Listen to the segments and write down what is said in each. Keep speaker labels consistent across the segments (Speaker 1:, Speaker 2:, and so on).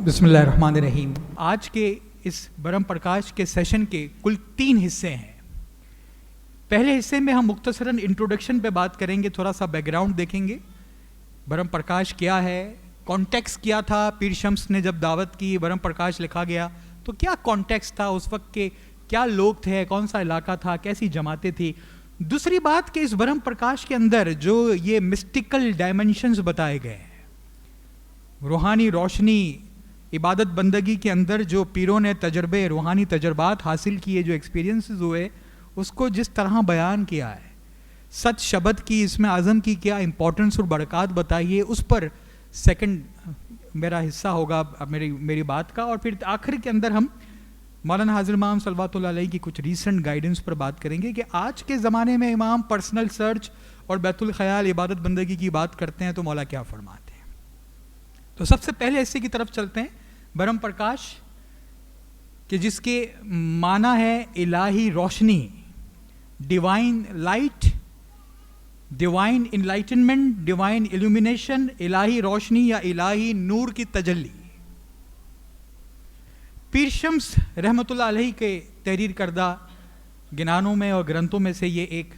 Speaker 1: बिस्मिल्लाहिर्रहमानिर्रहीम। आज के इस ब्रह्म प्रकाश के सेशन के कुल 3 हिस्से हैं। पहले हिस्से में हम मुख्तसरन इंट्रोडक्शन पे बात करेंगे, थोड़ा सा बैकग्राउंड देखेंगे, ब्रह्म प्रकाश क्या है, कॉन्टेक्स्ट क्या था, पीर शम्स ने जब दावत की ब्रह्म प्रकाश लिखा गया तो क्या कॉन्टेक्स्ट था, उस वक्त के क्या लोग थे, कौन सा इलाका था, कैसी जमातें थी। दूसरी बात कि इस ब्रह्म प्रकाश के अंदर जो ये मिस्टिकल डायमेंशंस बताए गए हैं, रूहानी रोशनी, इबादत बंदगी के अंदर जो पीरों ने तजर्बे, रूहानी तजर्बात हासिल किए, जो एक्सपीरियंसेस हुए, उसको जिस तरह बयान किया है, सच शब्द की, इसमें आज़म की क्या इंपॉर्टेंस और बरक़ात बताइए, उस पर सेकंड मेरा हिस्सा होगा मेरी बात का। और फिर आखिर के अंदर हम मौलाना हाज़िर इमाम सल्लल्लाहु अलैहि की कुछ रीसेंट गाइडेंस पर बात करेंगे कि आज के ज़माने में इमाम पर्सनल सर्च और बैतुल ख़याल इबादत बंदगी की बात करते हैं तो मौला क्या फरमाते हैं। तो सबसे पहले हिस्से की तरफ चलते हैं, ब्रह्म प्रकाश कि जिसके माना है इलाही रोशनी, divine light, divine enlightenment, divine illumination, इलाही रोशनी या इलाही नूर की तजल्ली। पीर शम्स रहमतुल्लाह अलैहि के तहरीर करदा गिनानों में और ग्रंथों में से ये एक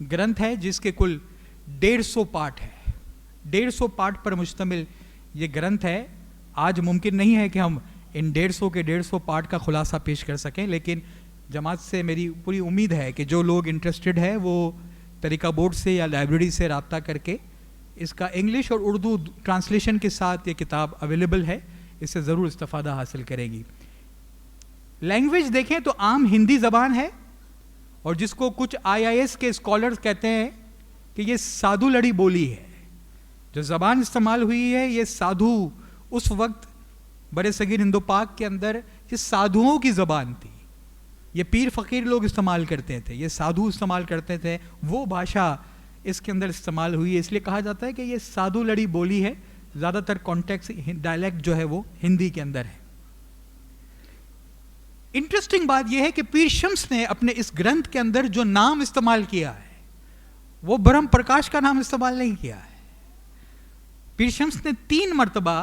Speaker 1: ग्रंथ है जिसके कुल 150 पाठ है। 150 पाठ पर मुश्तमिल ये ग्रंथ है। आज मुमकिन नहीं है कि हम इन 150 के 150 पाठ का खुलासा पेश कर सकें, लेकिन जमात से मेरी पूरी उम्मीद है कि जो लोग इंटरेस्टेड है वो तरीका बोर्ड से या लाइब्रेरी से रब्ता करके इसका इंग्लिश और उर्दू ट्रांसलेशन के साथ ये किताब अवेलेबल है, इससे ज़रूर इस्तिफ़ादा हासिल करेंगी। लैंग्वेज देखें तो आम हिंदी ज़बान है और जिसको कुछ IIS के स्कॉलर्स कहते हैं कि ये साधु लड़ी बोली है। जो ज़बान इस्तेमाल हुई है ये साधु, उस वक्त बड़े सगीर हिंदो पाक के अंदर ये साधुओं की ज़बान थी, ये पीर फ़कीर लोग इस्तेमाल करते थे, ये साधु इस्तेमाल करते थे, वो भाषा इसके अंदर इस्तेमाल हुई है। इसलिए कहा जाता है कि ये साधु लड़ी बोली है। ज़्यादातर कॉन्टेक्स्ट डायलेक्ट जो है वो हिंदी के अंदर है। इंटरेस्टिंग बात यह है कि पीर शम्स ने अपने इस ग्रंथ के अंदर जो नाम इस्तेमाल किया है वो ब्रह्म प्रकाश का नाम इस्तेमाल नहीं किया है। पीर शम्स ने 3 मरतबा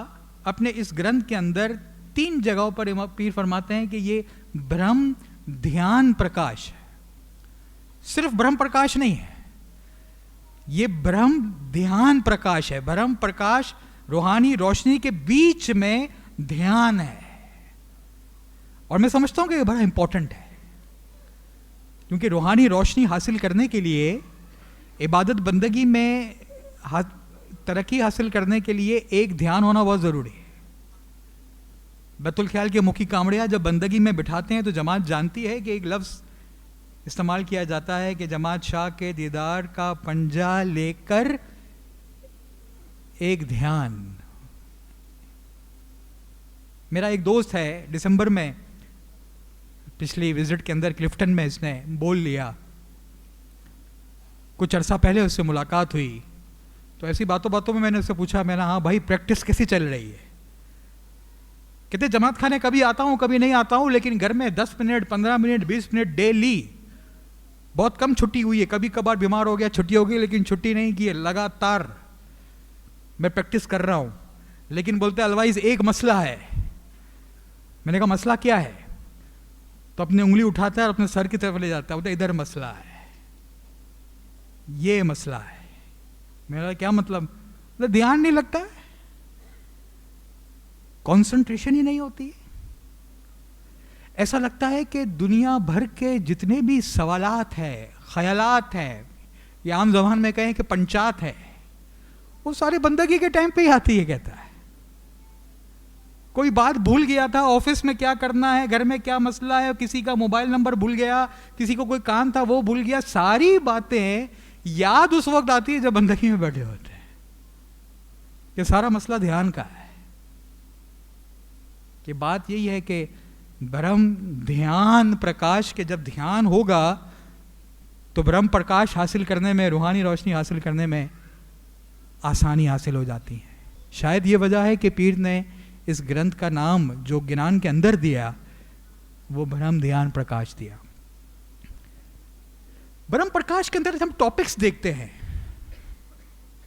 Speaker 1: अपने इस ग्रंथ के अंदर 3 जगहों पर पीर फरमाते हैं कि ये ब्रह्म ध्यान प्रकाश है। सिर्फ ब्रह्म प्रकाश नहीं है, ये ब्रह्म ध्यान प्रकाश है। ब्रह्म प्रकाश रूहानी रोशनी के बीच में ध्यान है। और मैं समझता हूं कि ये बड़ा इंपॉर्टेंट है, क्योंकि रूहानी रोशनी हासिल करने के लिए, इबादत बंदगी में तरक्की हासिल करने के लिए एक ध्यान होना बहुत ज़रूरी है। बैतुल ख्याल के मुखी कामड़िया जब बंदगी में बिठाते हैं तो जमात जानती है कि एक लफ्ज़ इस्तेमाल किया जाता है कि जमात शाह के दीदार का पंजा लेकर एक ध्यान। मेरा एक दोस्त है, दिसंबर में पिछली विजिट के अंदर क्लिफ्टन में इसने बोल लिया। कुछ अरसा पहले उससे मुलाकात हुई तो ऐसी बातों बातों में मैंने उससे पूछा, मैंने हाँ भाई प्रैक्टिस कैसी चल रही है। कहते जमात खाने कभी आता हूँ कभी नहीं आता हूँ, लेकिन घर में 10 मिनट 15 मिनट 20 मिनट डेली, बहुत कम छुट्टी हुई है, कभी कभार बीमार हो गया छुट्टी हो गई, लेकिन छुट्टी नहीं की है, लगातार मैं प्रैक्टिस कर रहा हूँ। लेकिन बोलते अलवाइज एक मसला है। मैंने कहा मसला क्या है? तो अपनी उंगली उठाता है और अपने सर की तरफ ले जाता है, बोलते इधर मसला है, ये मसला है। मेरा क्या मतलब? ध्यान नहीं लगता है, कंसंट्रेशन ही नहीं होती है। ऐसा लगता है कि दुनिया भर के जितने भी सवालात है, ख्यालात है, या आम ज़बान में कहें कि पंचात है, वो सारे बंदगी के टाइम पे ही आती है। कहता है कोई बात भूल गया था, ऑफिस में क्या करना है, घर में क्या मसला है, किसी का मोबाइल नंबर भूल गया, किसी को कोई काम था वो भूल गया, सारी बातें याद उस वक्त आती है जब बंदगी में बैठे होते हैं। कि सारा मसला ध्यान का है। कि बात यही है कि ब्रह्म ध्यान प्रकाश के जब ध्यान होगा तो ब्रह्म प्रकाश हासिल करने में, रूहानी रोशनी हासिल करने में आसानी हासिल हो जाती है। शायद ये वजह है कि पीर ने इस ग्रंथ का नाम जो गिनान के अंदर दिया वो ब्रह्म ध्यान प्रकाश दिया। ब्रह्म प्रकाश के अंदर हम टॉपिक्स देखते हैं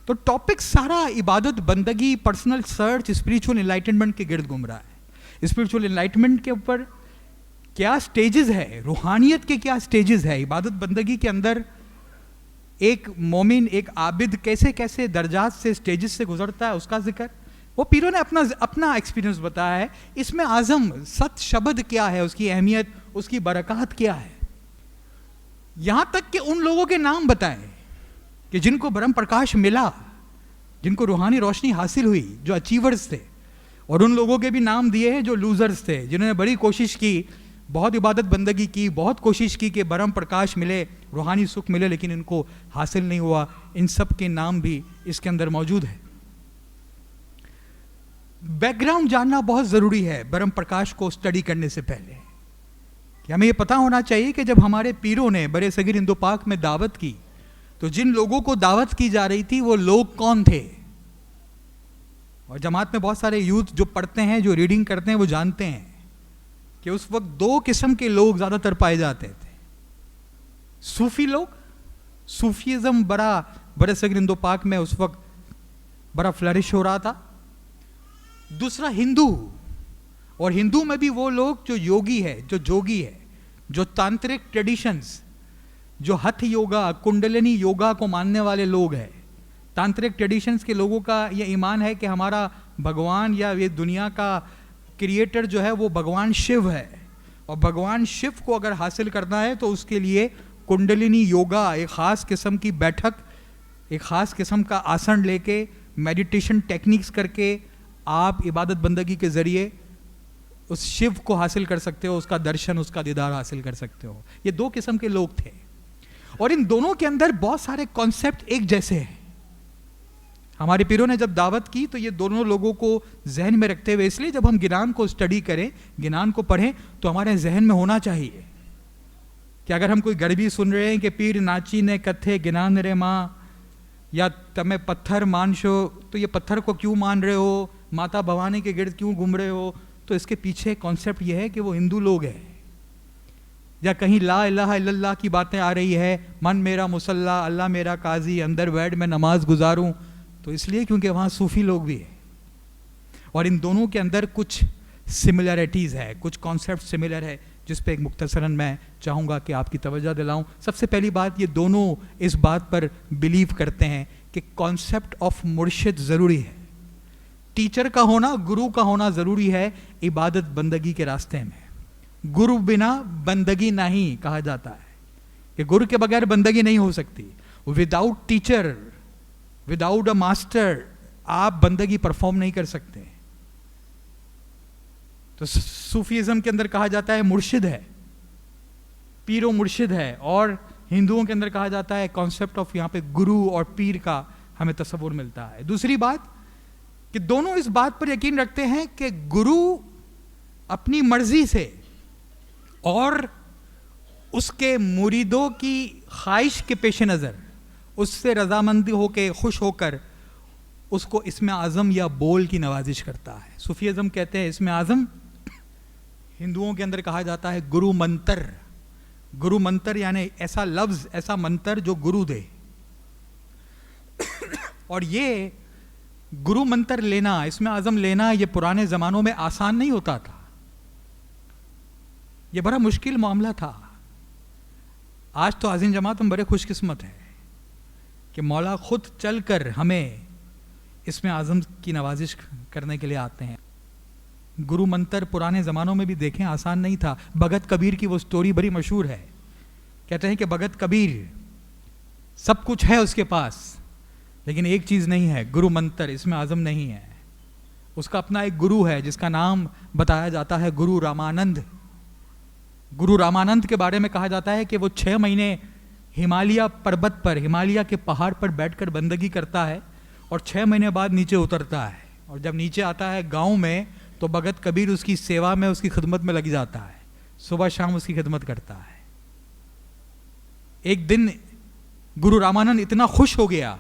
Speaker 1: तो टॉपिक सारा इबादत बंदगी, पर्सनल सर्च, स्पिरिचुअल एनलाइटनमेंट के गिर्द घूम रहा है। स्पिरिचुअल एनलाइटमेंट के ऊपर क्या स्टेजेस है, रूहानियत के क्या स्टेजेस है, इबादत बंदगी के अंदर एक मोमिन, एक आबिद कैसे कैसे दर्जात से, स्टेजेस से गुजरता है, उसका जिक्र वो पीरों ने अपना एक्सपीरियंस बताया है। इसमें आज़म सत शब्द क्या है, उसकी अहमियत, उसकी बरकत क्या है, यहां तक कि उन लोगों के नाम बताए कि जिनको ब्रह्म प्रकाश मिला, जिनको रूहानी रोशनी हासिल हुई, जो अचीवर्स थे, और उन लोगों के भी नाम दिए हैं जो लूजर्स थे, जिन्होंने बड़ी कोशिश की, बहुत इबादत बंदगी की, बहुत कोशिश की कि ब्रह्म प्रकाश मिले, रूहानी सुख मिले, लेकिन इनको हासिल नहीं हुआ। इन सब के नाम भी इसके अंदर मौजूद है। बैकग्राउंड जानना बहुत ज़रूरी है ब्रह्म प्रकाश को स्टडी करने से पहले, कि हमें यह पता होना चाहिए कि जब हमारे पीरों ने बरे सगीर हिंदू पाक में दावत की, तो जिन लोगों को दावत की जा रही थी वो लोग कौन थे। और जमात में बहुत सारे यूथ जो पढ़ते हैं, जो रीडिंग करते हैं, वो जानते हैं कि उस वक्त दो किस्म के लोग ज़्यादातर पाए जाते थे। सूफी लोग, सूफीज़म बड़े सगीर हिंदू पाक में उस वक्त बड़ा फ्लरिश हो रहा था। दूसरा हिंदू, और हिंदू में भी वो लोग जो योगी है, जो जोगी है, जो तांत्रिक ट्रेडिशंस, जो हठ योगा, कुंडलिनी योगा को मानने वाले लोग हैं। तांत्रिक ट्रेडिशंस के लोगों का ये ईमान है कि हमारा भगवान या ये दुनिया का क्रिएटर जो है वो भगवान शिव है, और भगवान शिव को अगर हासिल करना है तो उसके लिए कुंडलिनी योगा, एक ख़ास किस्म की बैठक, एक ख़ास किस्म का आसन लेके, मेडिटेशन टेक्निक्स करके आप इबादत बंदगी के ज़रिए उस शिव को हासिल कर सकते हो, उसका दर्शन, उसका दीदार हासिल कर सकते हो। ये दो किस्म के लोग थे, और इन दोनों के अंदर बहुत सारे कॉन्सेप्ट एक जैसे हैं। हमारे पीरों ने जब दावत की तो ये दोनों लोगों को जहन में रखते हुए, इसलिए जब हम गिनान को स्टडी करें, गिनान को पढ़ें, तो हमारे जहन में होना चाहिए कि अगर हम कोई गड़बी सुन रहे हैं कि पीर नाची ने कथे गिनान रे माँ, या तमे पत्थर मानशो, तो ये पत्थर को क्यों मान रहे हो, माता भवानी के गिर्द क्यों घूम रहे हो, तो इसके पीछे कॉन्सेप्ट ये है कि वो हिंदू लोग हैं। या कहीं ला इलाहा इल्लल्लाह की बातें आ रही है, मन मेरा मुसल्ला, अल्लाह मेरा काजी, अंदर बैठ मैं नमाज गुजारूं, तो इसलिए क्योंकि वहाँ सूफी लोग भी हैं। और इन दोनों के अंदर कुछ सिमिलरिटीज़ है, कुछ कॉन्सेप्ट सिमिलर है, जिस पे एक मुख्तसरन मैं चाहूँगा कि आपकी तवज्जो दिलाऊं। सबसे पहली बात, ये दोनों इस बात पर बिलीव करते हैं कि कॉन्सेप्ट ऑफ मुर्शिद ज़रूरी है। टीचर का होना, गुरु का होना ज़रूरी है इबादत बंदगी के रास्ते में। गुरु बिना बंदगी नहीं, कहा जाता है कि गुरु के बगैर बंदगी नहीं हो सकती। Without teacher, without a master आप बंदगी परफॉर्म नहीं कर सकते। तो सूफीज़म के अंदर कहा जाता है मुर्शिद है, पीरो मुर्शिद है, और हिंदुओं के अंदर कहा जाता है कॉन्सेप्ट ऑफ, यहाँ पे गुरु और पीर का हमें तस्वुर मिलता है। दूसरी बात कि दोनों इस बात पर यकीन रखते हैं कि गुरु अपनी मर्जी से और उसके मुरीदों की ख्वाहिश के पेश नज़र उससे रजामंदी होकर, खुश होकर उसको इसमें आज़म या बोल की नवाजिश करता है। सूफीज़म कहते हैं इसमें आज़म हिंदुओं के अंदर कहा जाता है गुरु मंत्र। गुरु मंत्र यानी ऐसा लफ्ज़, ऐसा मंत्र जो गुरु दे। और ये गुरु मंत्र लेना, इसमें आज़म लेना, ये पुराने ज़मानों में आसान नहीं होता था, ये बड़ा मुश्किल मामला था। आज तो आज़ीम जमात हम बड़े खुशकिस्मत हैं कि मौला खुद चलकर हमें इसमें आज़म की नवाजिश करने के लिए आते हैं। गुरु मंत्र पुराने ज़मानों में भी देखें आसान नहीं था। भगत कबीर की वो स्टोरी बड़ी मशहूर है। कहते हैं कि भगत कबीर सब कुछ है उसके पास, लेकिन एक चीज़ नहीं है, गुरु मंत्र, इसमें आज़म नहीं है। उसका अपना एक गुरु है जिसका नाम बताया जाता है गुरु रामानंद। गुरु रामानंद के बारे में कहा जाता है कि वो 6 महीने हिमालय पर्वत पर, हिमालय के पहाड़ पर बैठकर बंदगी करता है, और 6 महीने बाद नीचे उतरता है, और जब नीचे आता है गांव में तो भगत कबीर उसकी सेवा में, उसकी खिदमत में लग जाता है, सुबह शाम उसकी खिदमत करता है। एक दिन गुरु रामानंद इतना खुश हो गया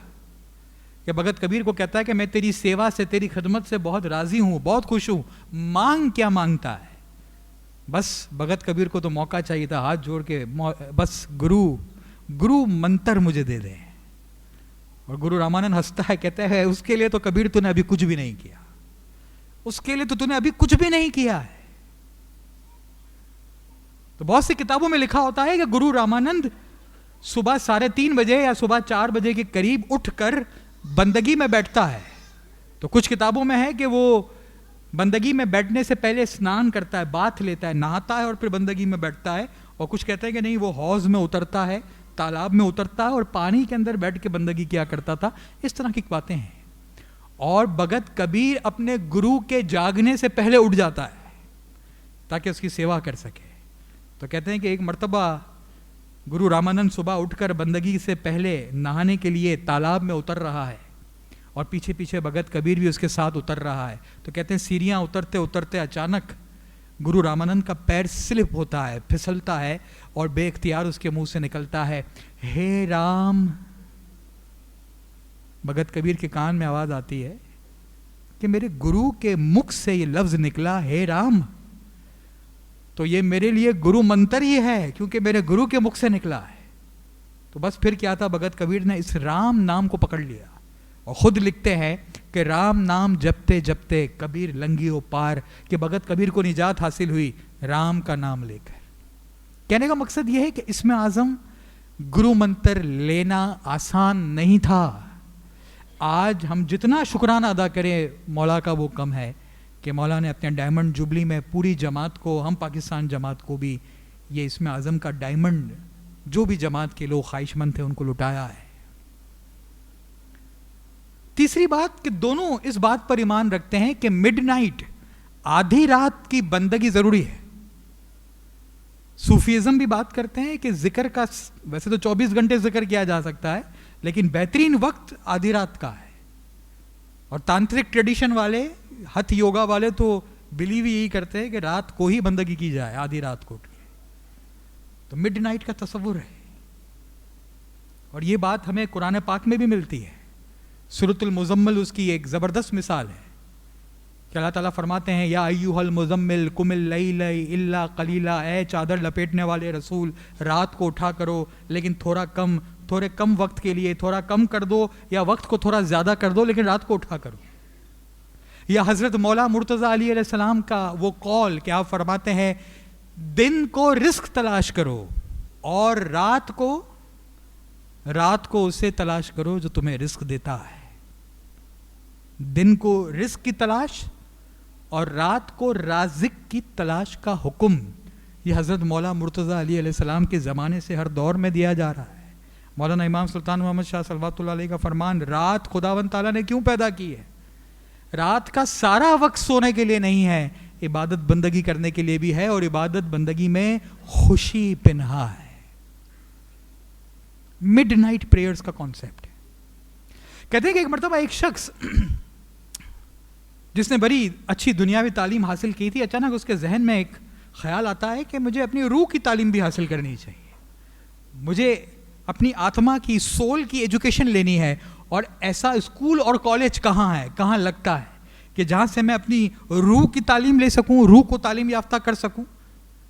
Speaker 1: कि भगत कबीर को कहता है कि मैं तेरी सेवा से, तेरी खिदमत से बहुत राजी हूँ, बहुत खुश हूँ, मांग क्या मांगता है। बस भगत कबीर को तो मौका चाहिए था, हाथ जोड़ के बस गुरु मंत्र मुझे दे दे। और गुरु रामानंद हंसता है, कहता है उसके लिए तो कबीर तूने अभी कुछ भी नहीं किया, उसके लिए तो तूने अभी कुछ भी नहीं किया है। तो बहुत सी किताबों में लिखा होता है कि गुरु रामानंद सुबह 3:30 बजे या सुबह 4 बजे के करीब उठकर बंदगी में बैठता है। तो कुछ किताबों में है कि वो बंदगी में बैठने से पहले स्नान करता है, बाथ लेता है, नहाता है और फिर बंदगी में बैठता है। और कुछ कहते हैं कि नहीं, वो हौज में उतरता है, तालाब में उतरता है और पानी के अंदर बैठ के बंदगी किया करता था। इस तरह की बातें हैं। और भगत कबीर अपने गुरु के जागने से पहले उठ जाता है ताकि उसकी सेवा कर सके। तो कहते हैं कि एक मर्तबा गुरु रामानंद सुबह उठकर बंदगी से पहले नहाने के लिए तालाब में उतर रहा है और पीछे पीछे भगत कबीर भी उसके साथ उतर रहा है। तो कहते हैं सीढ़ियाँ उतरते उतरते अचानक गुरु रामानंद का पैर स्लिप होता है, फिसलता है और बेख्तियार उसके मुंह से निकलता है, हे राम। भगत कबीर के कान में आवाज आती है कि मेरे गुरु के मुख से ये लफ्ज निकला, हे राम, तो ये मेरे लिए गुरु मंत्र ही है क्योंकि मेरे गुरु के मुख से निकला है। तो बस फिर क्या था, भगत कबीर ने इस राम नाम को पकड़ लिया और खुद लिखते हैं कि राम नाम जपते जपते कबीर लंघियो पार, कि भगत कबीर को निजात हासिल हुई राम का नाम लेकर। कहने का मकसद यह है कि इसमें आजम गुरु मंत्र लेना आसान नहीं था। आज हम जितना शुक्राना अदा करें मौला का वो कम है कि मौला ने अपने डायमंड जुबली में पूरी जमात को, हम पाकिस्तान जमात को भी ये इसमें आजम का डायमंड, जो भी जमात के लोग ख्वाहिशमंद थे उनको लुटाया है। तीसरी बात कि दोनों इस बात पर ईमान रखते हैं कि मिडनाइट, आधी रात की बंदगी जरूरी है। सूफीज़म भी बात करते हैं कि जिक्र का, वैसे तो 24 घंटे जिक्र किया जा सकता है लेकिन बेहतरीन वक्त आधी रात का है। और तांत्रिक ट्रेडिशन वाले, हथ योगा वाले तो बिलीव यही करते हैं कि रात को ही बंदगी की जाए, आधी रात को उठ के। तो मिडनाइट का तस्वुर है और ये बात हमें कुरान पाक में भी मिलती है। सूरतुल मुज़म्मिल उसकी एक ज़बरदस्त मिसाल है कि अल्लाह ताला फरमाते हैं, या अय्युहल मुज़म्मिल कुमिल लैला इल्ला कलीला, ए चादर लपेटने वाले रसूल, रात को उठा करो लेकिन थोड़े कम वक्त के लिए, थोड़ा कम कर दो या वक्त को थोड़ा ज़्यादा कर दो लेकिन रात को उठा करो। या हज़रत मौला मुर्तज़ा अली अलैहिस्सलाम का वो कौल कि आप फरमाते हैं, दिन को रिस्क तलाश करो और रात को उसे तलाश करो जो तुम्हें रिस्क देता है। दिन को रिस्क की तलाश और रात को राज़िक की तलाश का हुक्म, ये हज़रत मौला मुर्तज़ा अली अलैहिस्सलाम के ज़माने से हर दौर में दिया जा रहा है। मौलाना इमाम सुल्तान मोहम्मद शाह सल्लल्लाहु अलैहि का फरमान, रात खुदावंद ताला ने क्यों पैदा की है? रात का सारा वक्त सोने के लिए नहीं है, इबादत बंदगी करने के लिए भी है और इबादत बंदगी में खुशी पिन्हा है। मिडनाइट प्रेयर्स का कॉन्सेप्ट है। कहते हैं कि एक मर्तबा एक शख्स जिसने बड़ी अच्छी दुनियावी तालीम हासिल की थी, अचानक उसके जहन में एक ख्याल आता है कि मुझे अपनी रूह की तालीम भी हासिल करनी चाहिए, मुझे अपनी आत्मा की, सोल की एजुकेशन लेनी है। और ऐसा स्कूल और कॉलेज कहाँ है, कहाँ लगता है कि जहाँ से मैं अपनी रूह की तालीम ले सकूँ, रूह को तालीम याफ्ता कर सकूँ?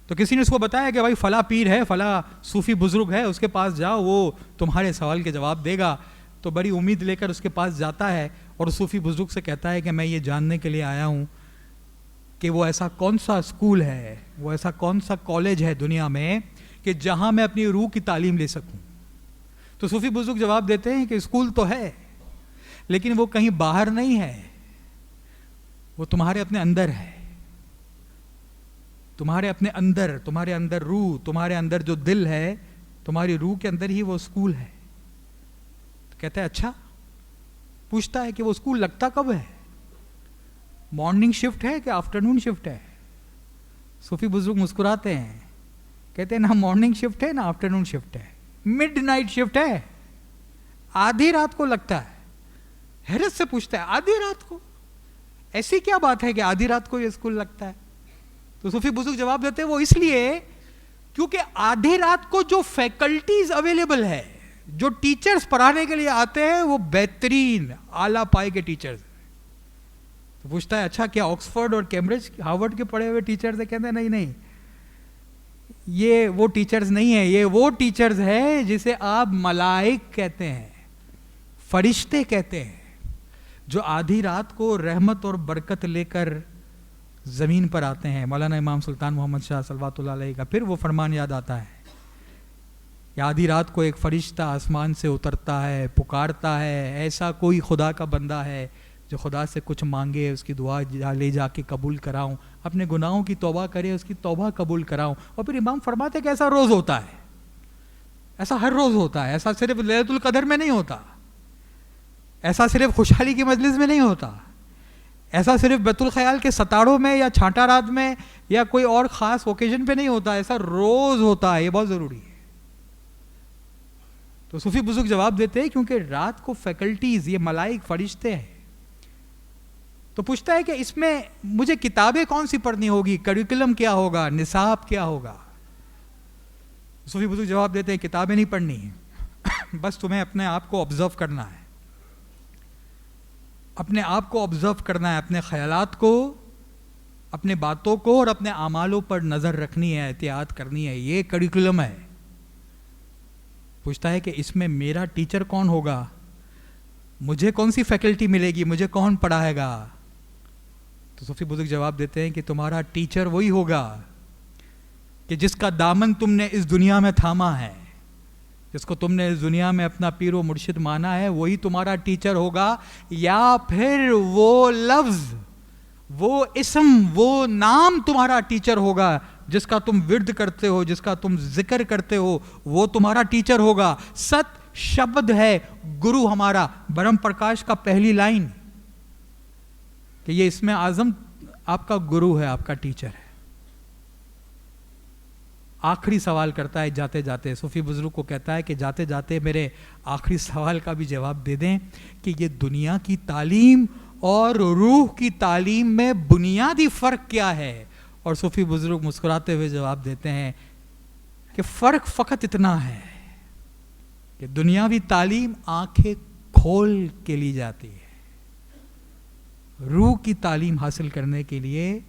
Speaker 1: तो किसी ने उसको बताया कि भाई फला पीर है, फला सूफी बुजुर्ग है, उसके पास जाओ, वो तुम्हारे सवाल के जवाब देगा। तो बड़ी उम्मीद लेकर उसके पास जाता है और सूफी बुजुर्ग से कहता है कि मैं ये जानने के लिए आया हूँ कि वो ऐसा कौन सा स्कूल है, वो ऐसा कौन सा कॉलेज है दुनिया में कि जहाँ मैं अपनी रूह की तालीम ले सकूँ। तो सूफी बुजुर्ग जवाब देते हैं कि स्कूल तो है लेकिन वो कहीं बाहर नहीं है, वो तुम्हारे अपने अंदर है, तुम्हारे अपने अंदर, तुम्हारे अंदर रूह, तुम्हारे अंदर जो दिल है, तुम्हारी रूह के अंदर ही वो स्कूल है। तो कहता है अच्छा। पूछता है कि वो स्कूल लगता कब है, मॉर्निंग शिफ्ट है कि आफ्टरनून शिफ्ट है? सूफी बुजुर्ग मुस्कुराते हैं, कहते हैं ना मॉर्निंग शिफ्ट है ना आफ्टरनून शिफ्ट है, मिडनाइट शिफ्ट है, आधी रात को लगता है। हैरत से पूछता है आधी रात को, ऐसी क्या बात है कि आधी रात को ये स्कूल लगता है? तो सूफी बुजुर्ग जवाब देते हैं वो इसलिए क्योंकि आधी रात को जो फैकल्टीज अवेलेबल है, जो टीचर्स पढ़ाने के लिए आते हैं, वो बेहतरीन आला पाए के टीचर्स। तो पूछता है अच्छा क्या ऑक्सफोर्ड और कैम्ब्रिज, हार्वर्ड के पढ़े हुए टीचर्स है? कहते हैं नहीं नहीं, ये वो टीचर्स नहीं है, ये वो टीचर्स है जिसे आप मलाइक कहते हैं, फरिश्ते कहते हैं, जो आधी रात को रहमत और बरकत लेकर ज़मीन पर आते हैं, मौलाना इमाम सुल्तान मोहम्मद शाह सल्लल्लाहु अलैहि का फिर वो फरमान याद आता है कि आधी रात को एक फरिश्ता आसमान से उतरता है, पुकारता है, ऐसा कोई खुदा का बंदा है जो खुदा से कुछ मांगे, उसकी दुआ ले जाके कबूल कराऊं, अपने गुनाहों की तौबा करे, उसकी तौबा कबूल कराऊं। और फिर इमाम फरमाते कि ऐसा रोज़ होता है, ऐसा हर रोज़ होता है, ऐसा सिर्फ लैलतुल कदर में नहीं होता, ऐसा सिर्फ खुशहाली की मजलिस में नहीं होता, ऐसा सिर्फ बैतुल ख्याल के सताड़ों में या छांटा रात में या कोई और ख़ास ओकेजन पे नहीं होता, ऐसा रोज़ होता है। ये बहुत ज़रूरी है। तो सूफी बुजुर्ग जवाब देते हैं क्योंकि रात को फैकल्टीज, ये मलाइक फरिश्ते हैं। तो पूछता है कि इसमें मुझे किताबें कौन सी पढ़नी होगी, करिकुलम क्या होगा, निसाब क्या होगा। सूफी बुजुर्ग जवाब देते हैं किताबें नहीं पढ़नी है, बस तुम्हें अपने आप को ऑब्जर्व करना है, अपने आप को ऑब्जर्व करना है, अपने ख्यालात को, अपने बातों को और अपने आमालों पर नज़र रखनी है, एहतियात करनी है। ये करिकुलम है। पूछता है कि इसमें मेरा टीचर कौन होगा, मुझे कौन सी फैकल्टी मिलेगी, मुझे कौन पढ़ाएगा। तो सूफी बुजुर्ग जवाब देते हैं कि तुम्हारा टीचर वही होगा कि जिसका दामन तुमने इस दुनिया में थामा है, जिसको तुमने इस दुनिया में अपना पीर व मुर्शिद माना है, वही तुम्हारा टीचर होगा। या फिर वो लफ्ज़, वो इस्म, वो नाम तुम्हारा टीचर होगा जिसका तुम विर्द करते हो, जिसका तुम जिक्र करते हो, वो तुम्हारा टीचर होगा। सत शब्द है गुरु हमारा। ब्रह्म प्रकाश का पहली लाइन कि ये इसमें आजम आपका गुरु है, आपका टीचर है। आखिरी सवाल करता है जाते जाते, सूफी बुजुर्ग को कहता है कि जाते जाते मेरे आखिरी सवाल का भी जवाब दे दें कि ये दुनिया की तालीम और रूह की तालीम में बुनियादी फ़र्क क्या है। और सूफी बुजुर्ग मुस्कुराते हुए जवाब देते हैं कि फ़र्क फ़कत इतना है कि दुनियावी तालीम आंखें खोल के ली जाती है, रूह की तालीम हासिल करने के लिए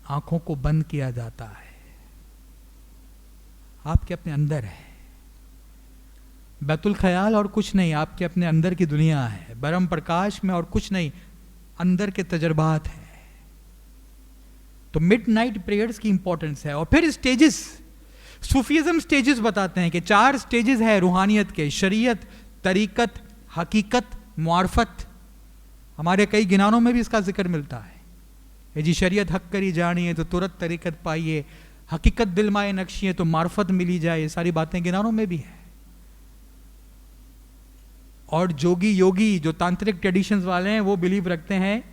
Speaker 1: आंखों को बंद किया जाता है। आपके अपने अंदर है बैतुल ख्याल और कुछ नहीं, आपके अपने अंदर की दुनिया है। ब्रह्म प्रकाश में और कुछ नहीं, अंदर के तजर्बात है। तो मिडनाइट प्रेयर्स की इंपॉर्टेंस है। और फिर स्टेजेस, सूफीज़म स्टेजेस बताते हैं कि 4 स्टेजेस है रूहानियत के, शरीयत, तरीकत, हकीकत, मुआरफत। हमारे कई गिनानों में भी इसका जिक्र मिलता है। ये जी शरीयत हक करी जानी है तो तुरंत तरीकत पाइए, हकीकत दिलमाए नक्शी है तो मार्फत मिली जाए, ये सारी बातें गिनानों में भी है। और जोगी योगी जो तांत्रिक ट्रेडिशंस वाले हैं वो बिलीव रखते हैं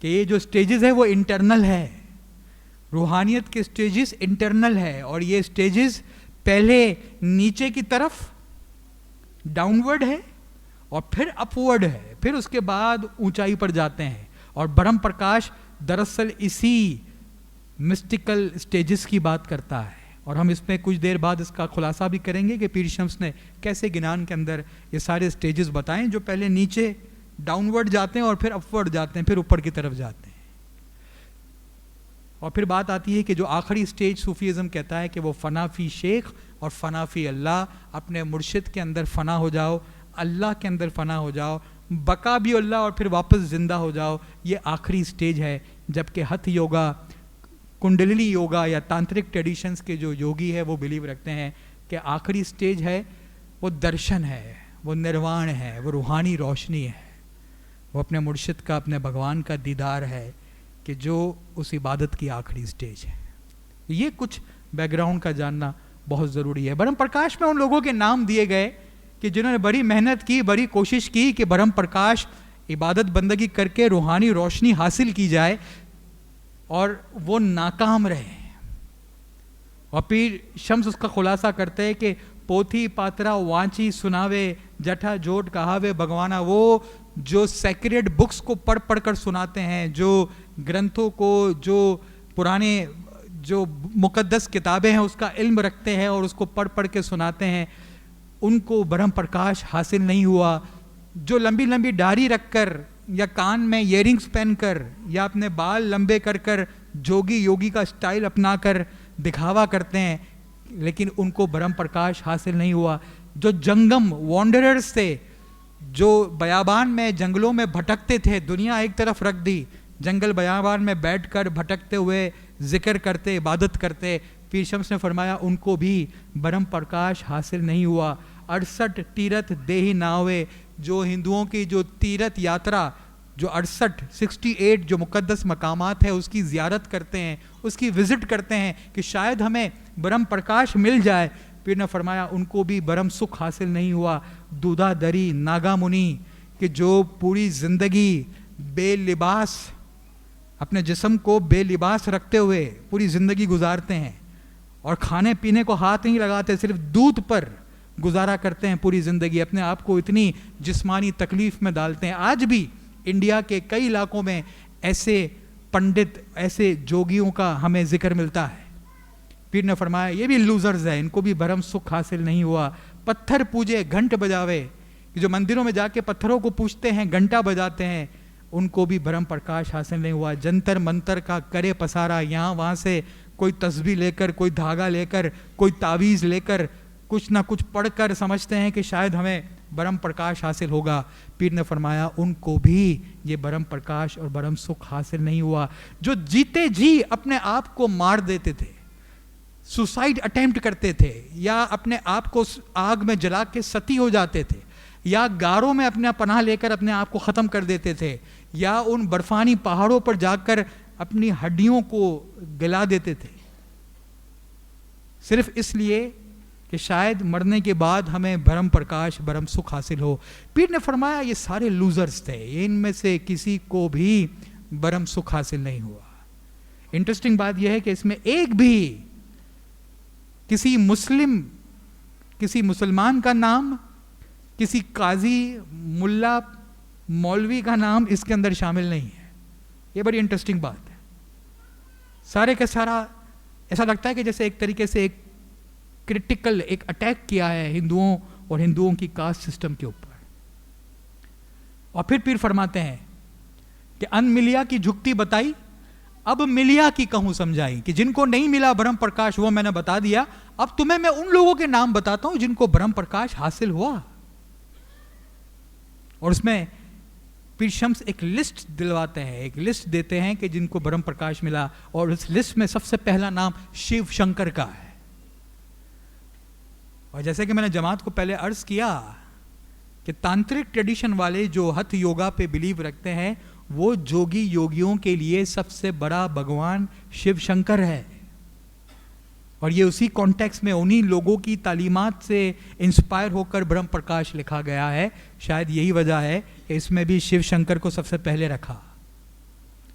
Speaker 1: कि ये जो स्टेजेस है वो इंटरनल है, रूहानियत के स्टेजेस इंटरनल है। और ये स्टेजेस पहले नीचे की तरफ डाउनवर्ड है और फिर अपवर्ड है, फिर उसके बाद ऊंचाई पर जाते हैं। और ब्रह्म प्रकाश दरअसल इसी मिस्टिकल स्टेजेस की बात करता है। और हम इसमें कुछ देर बाद इसका खुलासा भी करेंगे कि पीर शम्स ने कैसे गिनान के अंदर ये सारे स्टेजेस बताएं जो पहले नीचे डाउनवर्ड जाते हैं और फिर अपवर्ड जाते हैं, फिर ऊपर की तरफ जाते हैं। और फिर बात आती है कि जो आखिरी स्टेज सूफीज़म कहता है कि वो फ़नाफ़ी शेख और फ़नाफ़ी अल्लाह, अपने मुर्शिद के अंदर फ़ना हो जाओ, अल्लाह के अंदर फ़ना हो जाओ, बका भी अल्लाह और फिर वापस ज़िंदा हो जाओ। ये आखिरी स्टेज है। जबकि हथ योगा, कुंडलिनी योगा या तांत्रिक ट्रेडिशंस के जो योगी है वो बिलीव रखते हैं कि आखिरी स्टेज है वो दर्शन है, वो निर्वाण है, वो रूहानी रोशनी है, वो अपने मुर्शिद का, अपने भगवान का दीदार है, कि जो उस इबादत की आखिरी स्टेज है। ये कुछ बैकग्राउंड का जानना बहुत ज़रूरी है। ब्रह्म प्रकाश में उन लोगों के नाम दिए गए कि जिन्होंने बड़ी मेहनत की, बड़ी कोशिश की कि ब्रह्म प्रकाश इबादत बंदगी करके रूहानी रोशनी हासिल की जाए, और वो नाकाम रहे। और पीर शम्स उसका खुलासा करते हैं कि पोथी पात्रा वांची सुनावे, जठा जोट कहावे भगवाना। वो जो सेक्रेड बुक्स को पढ़ पढ़ कर सुनाते हैं, जो ग्रंथों को, जो पुराने जो मुकद्दस किताबें हैं उसका इल्म रखते हैं और उसको पढ़ पढ़ के सुनाते हैं, उनको ब्रह्म प्रकाश हासिल नहीं हुआ। जो लंबी लंबी दाढ़ी रखकर या कान में ईयरिंग्स पहनकर या अपने बाल लंबे कर कर जोगी योगी का स्टाइल अपनाकर दिखावा करते हैं, लेकिन उनको ब्रह्म प्रकाश हासिल नहीं हुआ। जो जंगम वॉन्डरर्स थे, जो बयाबान में जंगलों में भटकते थे, दुनिया एक तरफ रख दी, जंगल बयाबान में बैठकर भटकते हुए जिक्र करते, इबादत करते। पीर शम्स ने फरमाया उनको भी ब्रह्म प्रकाश हासिल नहीं हुआ। 68 तीरथ देही नावे, जो हिंदुओं की जो तीरथ यात्रा, जो 68 जो मुकद्दस मकामात है उसकी ज़ियारत करते हैं, उसकी विज़िट करते हैं कि शायद हमें ब्रह्म प्रकाश मिल जाए। पीर ने फरमाया उनको भी ब्रह्म सुख हासिल नहीं हुआ। दूधाधरी नागा मुनि कि जो पूरी ज़िंदगी बेलिबास, अपने जिस्म को बेलिबास रखते हुए पूरी ज़िंदगी गुजारते हैं और खाने पीने को हाथ नहीं लगाते, सिर्फ दूध पर गुजारा करते हैं पूरी ज़िंदगी, अपने आप को इतनी जिस्मानी तकलीफ़ में डालते हैं। आज भी इंडिया के कई इलाकों में ऐसे पंडित, ऐसे जोगियों का हमें जिक्र मिलता है। पीर ने फरमाया ये भी लूजर्स है, इनको भी ब्रह्म सुख हासिल नहीं हुआ। पत्थर पूजे घंट बजावे, जो मंदिरों में जाके पत्थरों को पूजते हैं, घंटा बजाते हैं, उनको भी ब्रह्म प्रकाश हासिल नहीं हुआ। जंतर मंतर का करे पसारा, यहाँ वहाँ से कोई तस्बीह लेकर, कोई धागा लेकर, कोई तावीज़ लेकर, कुछ ना कुछ पढ़कर समझते हैं कि शायद हमें ब्रह्म प्रकाश हासिल होगा। पीर ने फरमाया उनको भी ये ब्रह्म प्रकाश और ब्रह्म सुख हासिल नहीं हुआ। जो जीते जी अपने आप को मार देते थे, सुसाइड अटेम्प्ट करते थे, या अपने आप को आग में जला के सती हो जाते थे, या गारों में अपना पनाह लेकर अपने आप को ख़त्म कर देते थे, या उन बर्फानी पहाड़ों पर जाकर अपनी हड्डियों को गला देते थे, सिर्फ इसलिए कि शायद मरने के बाद हमें ब्रह्म प्रकाश, ब्रह्म सुख हासिल हो। पीर ने फरमाया ये सारे लूजर्स थे, इनमें से किसी को भी ब्रह्म सुख हासिल नहीं हुआ। इंटरेस्टिंग बात यह है कि इसमें एक भी किसी मुसलमान का नाम, किसी काजी, मुल्ला, मौलवी का नाम इसके अंदर शामिल नहीं है। ये बड़ी इंटरेस्टिंग बात है। सारे का सारा ऐसा लगता है कि जैसे एक तरीके से एक क्रिटिकल एक अटैक किया है हिंदुओं और हिंदुओं की कास्ट सिस्टम के ऊपर। और फिर पीर फरमाते हैं कि अन मिलिया की झुकती बताई, अब मिलिया की कहूं समझाई, कि जिनको नहीं मिला ब्रह्म प्रकाश वो मैंने बता दिया, अब तुम्हें मैं उन लोगों के नाम बताता हूं जिनको ब्रह्म प्रकाश हासिल हुआ। और उसमें पीर शम्स एक लिस्ट दिलवाते हैं, एक लिस्ट देते हैं कि जिनको ब्रह्म प्रकाश मिला, और उस लिस्ट में सबसे पहला नाम शिव शंकर का है। और जैसे कि मैंने जमात को पहले अर्ज किया कि तांत्रिक ट्रेडिशन वाले जो हथ योगा पे बिलीव रखते हैं, वो जोगी योगियों के लिए सबसे बड़ा भगवान शिव शंकर है। और ये उसी कॉन्टेक्स्ट में उन्हीं लोगों की तालीमात से इंस्पायर होकर ब्रह्म प्रकाश लिखा गया है। शायद यही वजह है कि इसमें भी शिव शंकर को सबसे पहले रखा।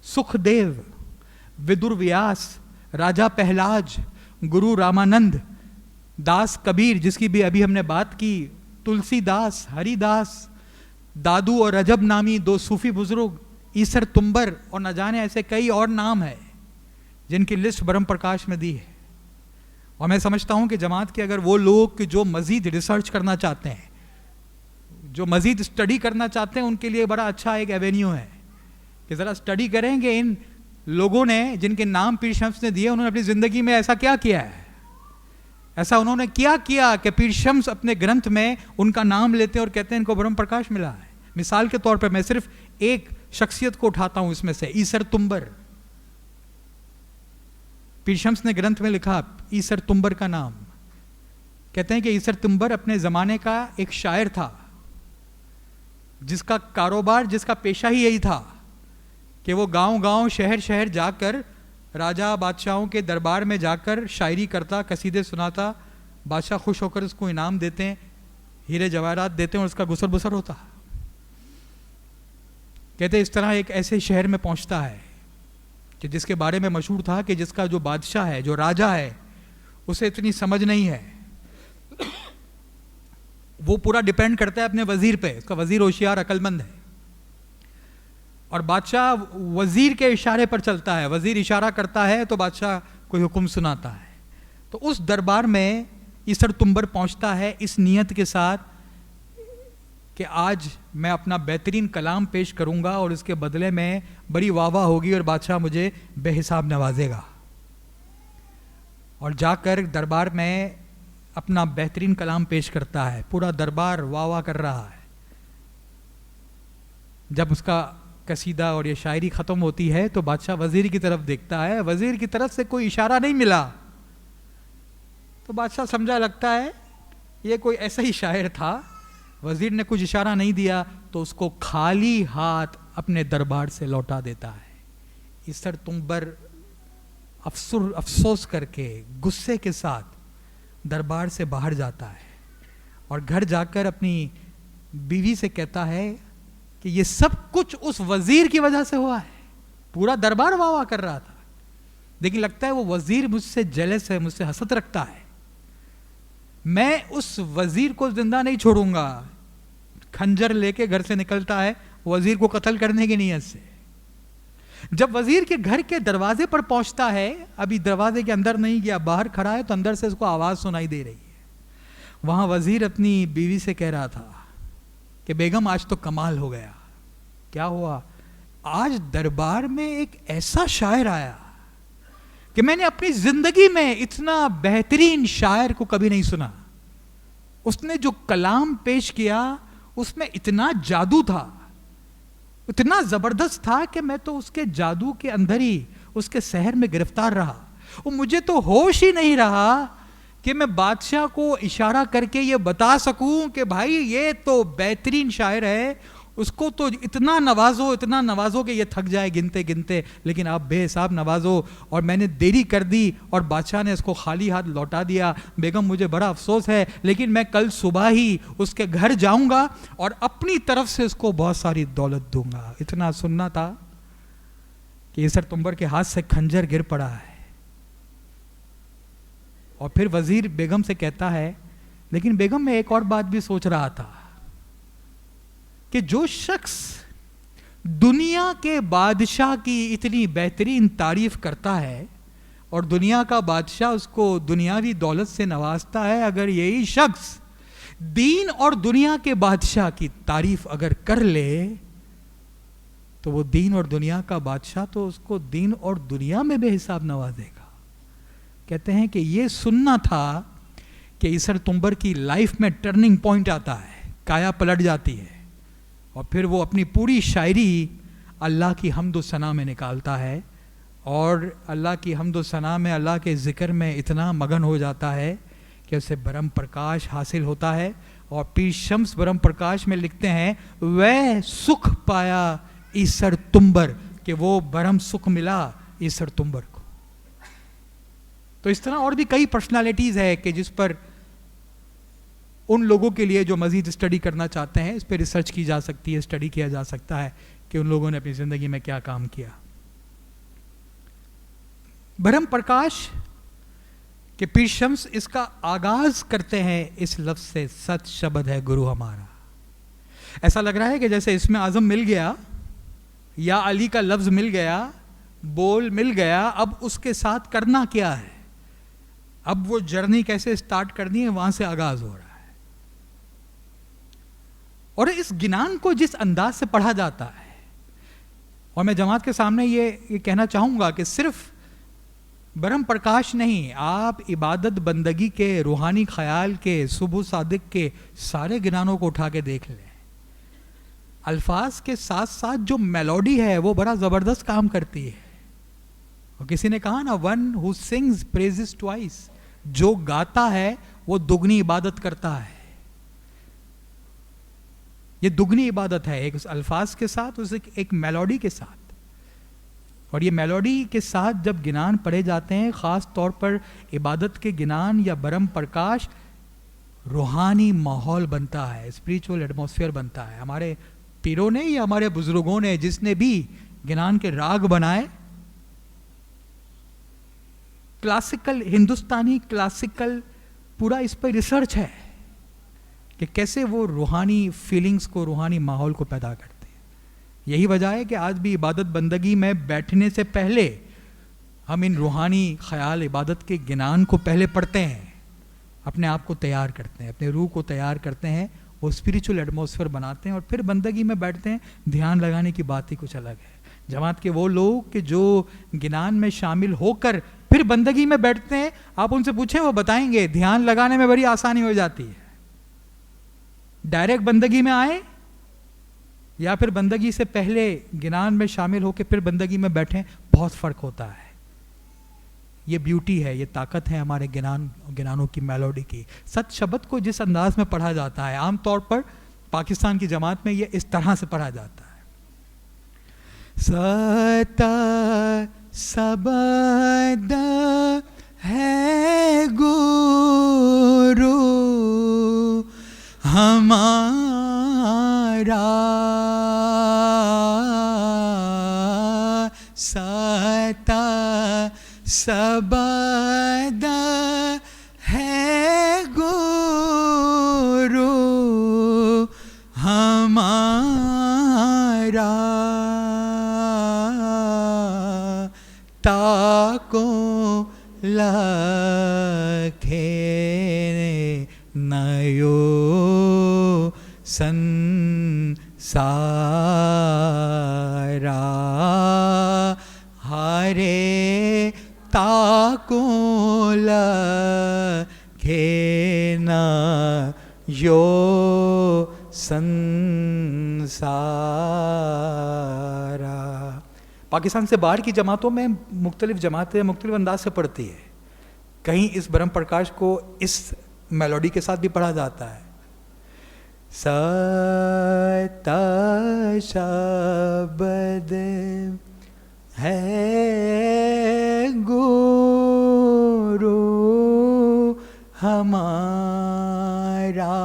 Speaker 1: सुखदेव, विदुर व्यास, राजा पहलाज, गुरु रामानंद, दास कबीर जिसकी भी अभी हमने बात की, तुलसीदास, हरिदास, दादू और रजब नामी 2 सूफी बुजुर्ग, ईसर तुम्बर, और न जाने ऐसे कई और नाम है जिनकी लिस्ट ब्रह्म प्रकाश में दी है। और मैं समझता हूं कि जमात के अगर वो लोग जो मजीद रिसर्च करना चाहते हैं, जो मजीद स्टडी करना चाहते हैं, उनके लिए बड़ा अच्छा एक एवेन्यू है कि ज़रा स्टडी करेंगे इन लोगों ने जिनके नाम पीर शम्स ने दिए, उन्होंने अपनी ज़िंदगी में ऐसा क्या किया है, ऐसा उन्होंने क्या किया कि पीर शम्स अपने ग्रंथ में उनका नाम लेते हैं और कहते हैं इनको ब्रह्म प्रकाश मिला है। मिसाल के तौर पर मैं सिर्फ एक शख्सियत को उठाता हूं इसमें से, ईसर तुम्बर। पीर शम्स ने ग्रंथ में लिखा ईसर तुम्बर का नाम। कहते हैं कि ईसर तुम्बर अपने ज़माने का एक शायर था जिसका कारोबार, जिसका पेशा ही यही था कि वो गांव-गांव, शहर-शहर जाकर राजा बादशाहों के दरबार में जाकर शायरी करता, कसीदे सुनाता, बादशाह खुश होकर उसको इनाम देते हैं, हीरे जवाहरात देते हैं और उसका गुसर बुसर होता। कहते इस तरह एक ऐसे शहर में पहुंचता है कि जिसके बारे में मशहूर था कि जिसका जो बादशाह है, जो राजा है, उसे इतनी समझ नहीं है, वो पूरा डिपेंड करता है अपने वजीर पे, उसका वजीर होशियार अक्लमंद है और बादशाह वजीर के इशारे पर चलता है, वजीर इशारा करता है तो बादशाह कोई हुक्म सुनाता है। तो उस दरबार में ईसर तुम्बर पहुंचता है इस नियत के साथ कि आज मैं अपना बेहतरीन कलाम पेश करूंगा और इसके बदले में बड़ी वाह-वाह होगी और बादशाह मुझे बेहिसाब नवाजेगा। और जाकर दरबार में अपना बेहतरीन कलाम पेश करता है, पूरा दरबार वाह-वाह कर रहा है। जब उसका कसीदा और ये शायरी ख़त्म होती है तो बादशाह वज़ीर की तरफ देखता है, वज़ीर की तरफ से कोई इशारा नहीं मिला। तो बादशाह समझा लगता है ये कोई ऐसा ही शायर था, वज़ीर ने कुछ इशारा नहीं दिया, तो उसको खाली हाथ अपने दरबार से लौटा देता है। ईसर तुम्बर अफसोस करके गुस्से के साथ दरबार से बाहर जाता है और घर जाकर अपनी बीवी से कहता है कि ये सब कुछ उस वजीर की वजह से हुआ है। पूरा दरबार वाह वाह कर रहा था, लेकिन लगता है वो वजीर मुझसे जेलस है, मुझसे हसद रखता है। मैं उस वजीर को जिंदा नहीं छोड़ूंगा। खंजर लेके घर से निकलता है वजीर को कत्ल करने की नीयत से। जब वजीर के घर के दरवाजे पर पहुंचता है, अभी दरवाजे के अंदर नहीं गया, बाहर खड़ा है, तो अंदर से उसको आवाज सुनाई दे रही है। वहां वजीर अपनी बीवी से कह रहा था कि बेगम आज तो कमाल हो गया। क्या हुआ? आज दरबार में एक ऐसा शायर आया कि मैंने अपनी जिंदगी में इतना बेहतरीन शायर को कभी नहीं सुना। उसने जो कलाम पेश किया उसमें इतना जादू था, इतना जबरदस्त था कि मैं तो उसके जादू के अंदर ही उसके शहर में गिरफ्तार रहा। और मुझे तो होश ही नहीं रहा कि मैं बादशाह को इशारा करके ये बता सकूं कि भाई ये तो बेहतरीन शायर है, उसको तो इतना नवाजो कि ये थक जाए गिनते गिनते, लेकिन आप बेहिसाब नवाजो और मैंने देरी कर दी और बादशाह ने इसको खाली हाथ लौटा दिया। बेगम मुझे बड़ा अफसोस है, लेकिन मैं कल सुबह ही उसके घर जाऊंगा और अपनी तरफ से उसको बहुत सारी दौलत दूंगा। इतना सुनना था कि ईसर तुम्बर के हाथ से खंजर गिर पड़ा है। और फिर वजीर बेगम से कहता है, लेकिन बेगम मैं एक और बात भी सोच रहा था कि जो शख्स दुनिया के बादशाह की इतनी बेहतरीन तारीफ करता है और दुनिया का बादशाह उसको दुनियावी दौलत से नवाजता है, अगर यही शख्स दीन और दुनिया के बादशाह की तारीफ अगर कर ले तो वो दीन और दुनिया का बादशाह तो उसको दीन और दुनिया में बेहिसाब नवाजेगा। कहते हैं कि ये सुनना था कि ईसर तुम्बर की लाइफ में टर्निंग पॉइंट आता है, काया पलट जाती है और फिर वो अपनी पूरी शायरी अल्लाह की हम्द सना में निकालता है और अल्लाह की हम्द सना में, अल्लाह के ज़िक्र में इतना मगन हो जाता है कि उसे ब्रह्म प्रकाश हासिल होता है। और पीर शम्स ब्रह्म प्रकाश में लिखते हैं, वह सुख पाया ईसर तुम्बर, कि वो ब्रह्म सुख मिला ईसर तुम्बर को। तो इस तरह और भी कई पर्सनालिटीज़ है कि जिस पर उन लोगों के लिए जो मज़ीद स्टडी करना चाहते हैं इस पर रिसर्च की जा सकती है, स्टडी किया जा सकता है कि उन लोगों ने अपनी ज़िंदगी में क्या काम किया। ब्रह्म प्रकाश के पीर शम्स इसका आगाज करते हैं इस लफ्ज़ से, सच शब्द है गुरु हमारा। ऐसा लग रहा है कि जैसे इसमें आज़म मिल गया या अली का लफ्ज़ मिल गया, बोल मिल गया, अब उसके साथ करना क्या है, अब वो जर्नी कैसे स्टार्ट करनी है, वहां से आगाज हो रहा है। और इस गिनान को जिस अंदाज से पढ़ा जाता है, और मैं जमात के सामने ये कहना चाहूंगा कि सिर्फ ब्रह्म प्रकाश नहीं, आप इबादत बंदगी के, रूहानी ख्याल के, सुबह सादिक के सारे गिनानों को उठा के देख लें। अल्फाज के साथ साथ जो मेलोडी है वो बड़ा जबरदस्त काम करती है। और किसी ने कहा ना, one who sings praises twice, जो गाता है वो दुगनी इबादत करता है। ये दुगनी इबादत है, एक उस अल्फाज के साथ, उस एक मेलोडी के साथ। और ये मेलोडी के साथ जब गिनान पढ़े जाते हैं, ख़ास तौर पर इबादत के गिनान या ब्रह्म प्रकाश, रूहानी माहौल बनता है, स्पिरिचुअल एटमॉस्फेयर बनता है। हमारे पीरों ने या हमारे बुजुर्गों ने जिसने भी गिनान के राग बनाए, क्लासिकल, हिंदुस्तानी क्लासिकल, पूरा इस पर रिसर्च है कि कैसे वो रूहानी फीलिंग्स को, रूहानी माहौल को पैदा करते हैं। यही वजह है कि आज भी इबादत बंदगी में बैठने से पहले हम इन रूहानी ख्याल, इबादत के गिनान को पहले पढ़ते हैं, अपने आप को तैयार करते हैं, अपने रूह को तैयार करते हैं, वो स्पिरिचुअल एटमॉस्फेयर बनाते हैं और फिर बंदगी में बैठते हैं। ध्यान लगाने की बात ही कुछ अलग है। जमात के वो लोग कि जो गिनान में शामिल होकर फिर बंदगी में बैठते हैं, आप उनसे पूछें वो बताएंगे ध्यान लगाने में बड़ी आसानी हो जाती है। डायरेक्ट बंदगी में आए, या फिर बंदगी से पहले गिनान में शामिल होकर फिर बंदगी में बैठें, बहुत फ़र्क होता है। ये ब्यूटी है, ये ताकत है हमारे गिनानों की, मेलोडी की। सत शब्द को जिस अंदाज में पढ़ा जाता है, आमतौर पर पाकिस्तान की जमात में ये इस तरह से पढ़ा जाता है। सत शब्द है गुरु हमारा, सत शब्द है गुरु हमारा, ताको लखे नयो संसारा, हरे ताको लखे नयो संसारा। पाकिस्तान से बाहर की जमातों में मुख्तलिफ जमातें मुख्तलिफ अंदाज से पढ़ती है। कहीं इस ब्रह्म प्रकाश को इस मेलोडी के साथ भी पढ़ा जाता है। सत शब्द है गुरु हमारा,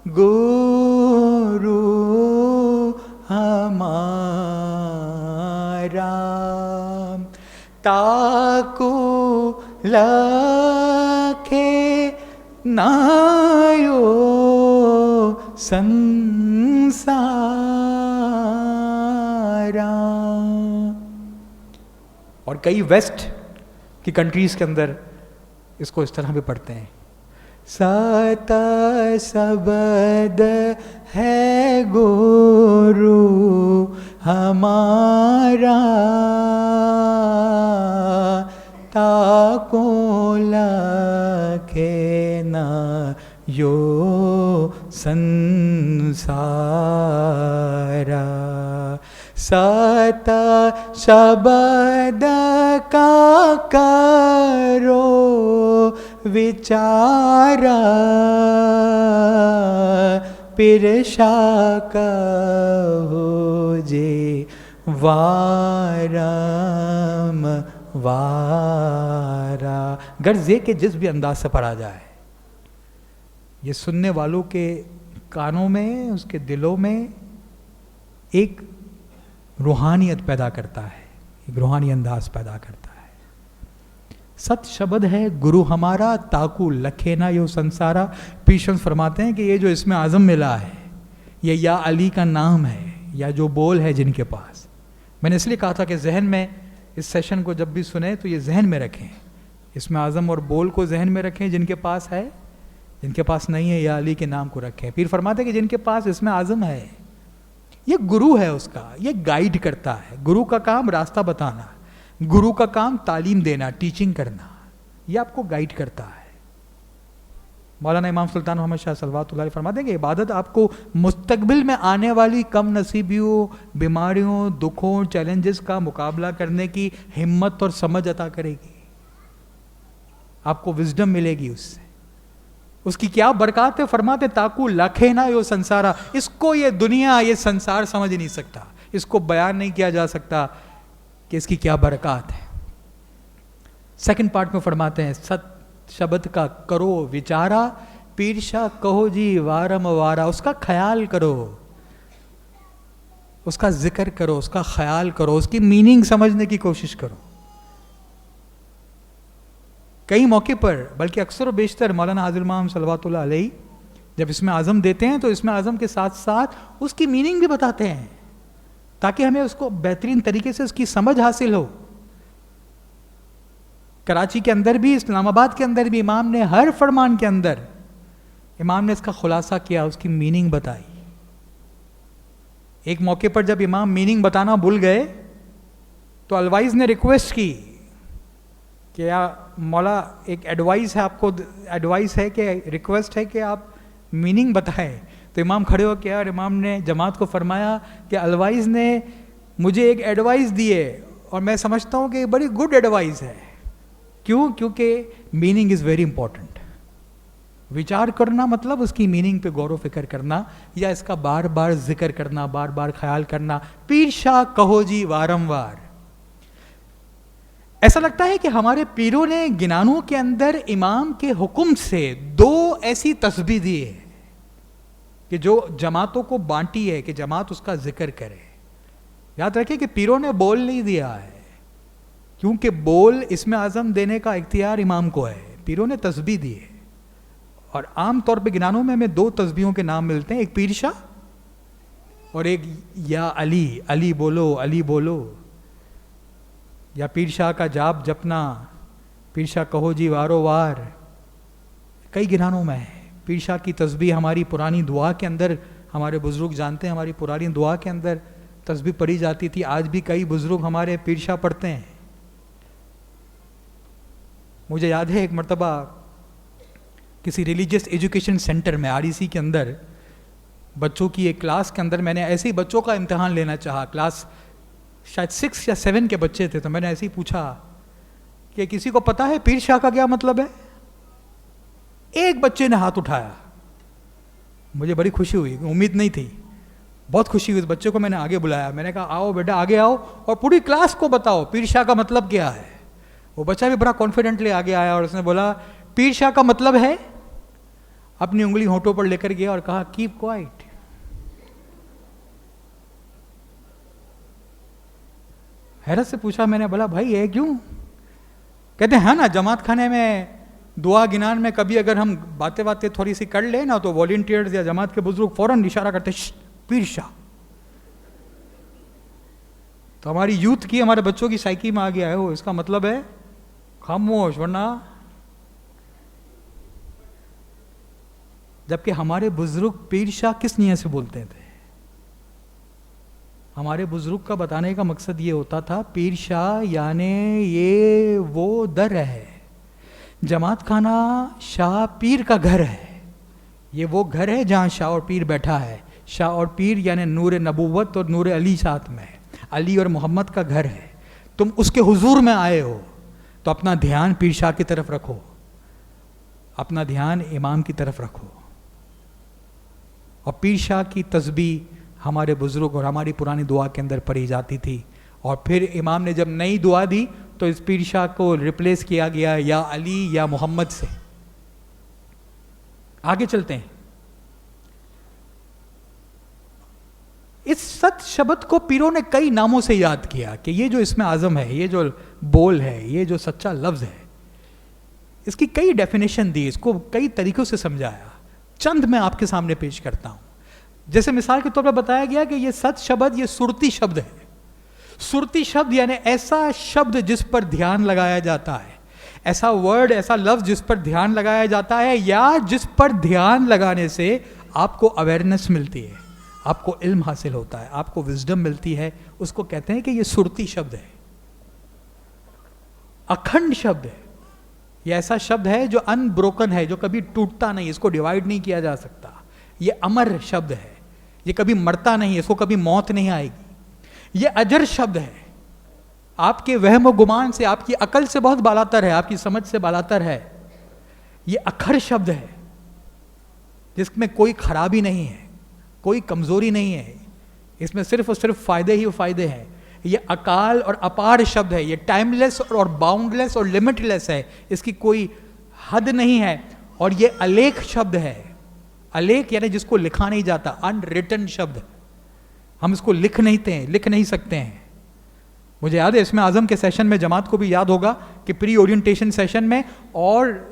Speaker 1: गुरु हमारा, ताको लखे नायो संसारा। और कई वेस्ट की कंट्रीज के अंदर इसको इस तरह भी पढ़ते हैं। सत शब्द है गुरु हमारा, ताको लखे ना यो संसारा। सत शब्द का करो विचारा, पिरशा कहो जे वारम वारा। गर्जे के जिस भी अंदाज से पढ़ा जाए, ये सुनने वालों के कानों में, उसके दिलों में एक रूहानियत पैदा करता है, एक रूहानी अंदाज पैदा करता है। सत शब्द है गुरु हमारा, ताकू लखे ना यो संसारा। पीशंस फरमाते हैं कि ये जो इसमें आज़म मिला है, ये या अली का नाम है या जो बोल है जिनके पास। मैंने इसलिए कहा था कि जहन में इस सेशन को जब भी सुने तो ये जहन में रखें, इसमें आज़म और बोल को जहन में रखें। जिनके पास है, जिनके पास नहीं है, या अली के नाम को रखें। पीर फरमाते हैं कि जिनके पास इसमें आज़म है, ये गुरु है उसका, ये गाइड करता है। गुरु का काम रास्ता बताना, गुरु का काम तालीम देना, टीचिंग करना, ये आपको गाइड करता है। मौलाना इमाम सुल्तान मोहम्मद शाह सल्लल्लाहु फरमा देंगे, इबादत आपको मुस्तकबिल में आने वाली कम नसीबियों, बीमारियों, दुखों, चैलेंजेस का मुकाबला करने की हिम्मत और समझ अता करेगी। आपको विजडम मिलेगी उससे। उसकी क्या बरकत है, फरमाते ताकू लखे ना यो संसारा। इसको ये दुनिया, ये संसार समझ नहीं सकता, इसको बयान नहीं किया जा सकता कि इसकी क्या बरकत है। सेकंड पार्ट में फरमाते हैं, सत शब्द का करो विचारा, पीरशा कहो जी वारम वारा। उसका ख्याल करो, उसका जिक्र करो, उसका ख्याल करो, उसकी मीनिंग समझने की कोशिश करो। कई मौके पर, बल्कि अक्सर और बेशतर मौलाना हाजिर इमाम सल्लल्लाहु अलैहि जब इसमें आज़म देते हैं तो इसमें आज़म के साथ साथ उसकी मीनिंग भी बताते हैं, ताकि हमें उसको बेहतरीन तरीके से उसकी समझ हासिल हो। कराची के अंदर भी, इस्लामाबाद के अंदर भी इमाम ने हर फरमान के अंदर इमाम ने इसका खुलासा किया, उसकी मीनिंग बताई। एक मौके पर जब इमाम मीनिंग बताना भूल गए तो अलवाइज ने रिक्वेस्ट की कि या मौला, एक एडवाइस है आपको, एडवाइस है कि रिक्वेस्ट है कि आप मीनिंग बताएं। तो इमाम खड़े हो गया और इमाम ने जमात को फरमाया कि अलवाइज ने मुझे एक एडवाइस दी है और मैं समझता हूँ कि बड़ी गुड एडवाइस है। क्यों? क्योंकि मीनिंग इज़ वेरी इंपॉर्टेंट। विचार करना मतलब उसकी मीनिंग पे गौर व फिक्र करना, या इसका बार बार जिक्र करना, बार बार ख्याल करना। पीर शाह कहो जी वारंवार। ऐसा लगता है कि हमारे पीरों ने गिनानों के अंदर इमाम के हुक्म से 2 ऐसी तस्बीह दी है कि जो जमातों को बांटी है कि जमात उसका जिक्र करे। याद रखें कि पीरों ने बोल नहीं दिया है, क्योंकि बोल इसमें आज़म देने का इख्तियार इमाम को है। पीरों ने तस्बीह दी है, और आम तौर पे गिनानों में हमें 2 तस्बीहों के नाम मिलते हैं, एक पीर शाह और एक या अली। अली बोलो, अली बोलो, या पीर शाह का जाप जपना, पीर शाह कहो जी वारो वार, कई गिनानों में है। पीर शाह की तस्बीह हमारी पुरानी दुआ के अंदर, हमारे बुजुर्ग जानते हैं, हमारी पुरानी दुआ के अंदर तस्बीह पढ़ी जाती थी। आज भी कई बुजुर्ग हमारे पीर शाह पढ़ते हैं। मुझे याद है एक मर्तबा किसी रिलीजियस एजुकेशन सेंटर में REC के अंदर बच्चों की एक क्लास के अंदर मैंने ऐसे ही बच्चों का इम्तिहान लेना चाहा। क्लास शायद 6 या 7 के बच्चे थे, तो मैंने ऐसे ही पूछा कि किसी को पता है पीर शाह का क्या मतलब है? एक बच्चे ने हाथ उठाया। मुझे बड़ी खुशी हुई, उम्मीद नहीं थी, बहुत खुशी हुई। उस बच्चे को मैंने आगे बुलाया, मैंने कहा आओ बेटा आगे आओ और पूरी क्लास को बताओ पीर शाह का मतलब क्या है। वो बच्चा भी बड़ा कॉन्फिडेंटली आगे आया और उसने बोला पीर शाह का मतलब है, अपनी उंगली होठों पर लेकर गया और कहा कीप क्वाइट। हैरत से पूछा मैंने, बोला भाई ये क्यों? कहते हैं ना जमात खाने में दुआ गिनान में कभी अगर हम बातें बातें थोड़ी सी कर ले ना तो वॉलंटियर्स या जमात के बुजुर्ग फौरन इशारा करते पीर शाह। तो हमारी यूथ की, हमारे बच्चों की साइकी में आ गया है वो, इसका मतलब है खामोश, वरना। जबकि हमारे बुजुर्ग पीर शाह किस नियत से बोलते थे? हमारे बुजुर्ग का बताने का मकसद ये होता था पीर शाह यानी ये वो दर है, जमात खाना शाह पीर का घर है, ये वो घर है जहाँ शाह और पीर बैठा है। शाह और पीर यानी नूर नबूवत और नूर अली साथ में है, अली और मोहम्मद का घर है। तुम उसके हुजूर में आए हो तो अपना ध्यान पीर शाह की तरफ रखो, अपना ध्यान इमाम की तरफ रखो। और पीर शाह की तस्बीह हमारे बुजुर्ग और हमारी पुरानी दुआ के अंदर पढ़ी जाती थी। और फिर इमाम ने जब नई दुआ दी तो इस पीर शाह को रिप्लेस किया गया या अली या मोहम्मद से। आगे चलते हैं। इस सत शब्द को पीरों ने कई नामों से याद किया कि ये जो इसमें आज़म है, ये जो बोल है, ये जो सच्चा लफ्ज़ है, इसकी कई डेफिनेशन दी, इसको कई तरीक़ों से समझाया। चंद मैं आपके सामने पेश करता हूँ। जैसे मिसाल के तौर पर बताया गया कि ये सत शब्द ये सुरती शब्द है। सुरती शब्द यानी ऐसा शब्द जिस पर ध्यान लगाया जाता है, ऐसा वर्ड, ऐसा लफ्ज़ जिस पर ध्यान लगाया जाता है, या जिस पर ध्यान लगाने से आपको अवेयरनेस मिलती है, आपको इल्म हासिल होता है, आपको विजडम मिलती है, उसको कहते हैं कि ये सुरती शब्द है। अखंड शब्द है, ये ऐसा शब्द है जो अनब्रोकन है, जो कभी टूटता नहीं, इसको डिवाइड नहीं किया जा सकता। ये अमर शब्द है, ये कभी मरता नहीं, इसको कभी मौत नहीं आएगी। ये अजर शब्द है, आपके वहम और गुमान से, आपकी अकल से बहुत बालातर है, आपकी समझ से बालातर है। ये अखर शब्द है जिसमें कोई खराबी नहीं है, कोई कमजोरी नहीं है, इसमें सिर्फ और सिर्फ फायदे ही फायदे हैं। ये अकाल और अपार शब्द है, ये टाइमलेस और बाउंडलेस और लिमिटलेस है, इसकी कोई हद नहीं है। और ये अलेख शब्द है। अलेख यानी जिसको लिखा नहीं जाता, अनरिटन शब्द, हम इसको लिख नहीं सकते हैं। मुझे याद है इसमें आज़म के सेशन में, जमात को भी याद होगा कि प्री ओरिएंटेशन सेशन में और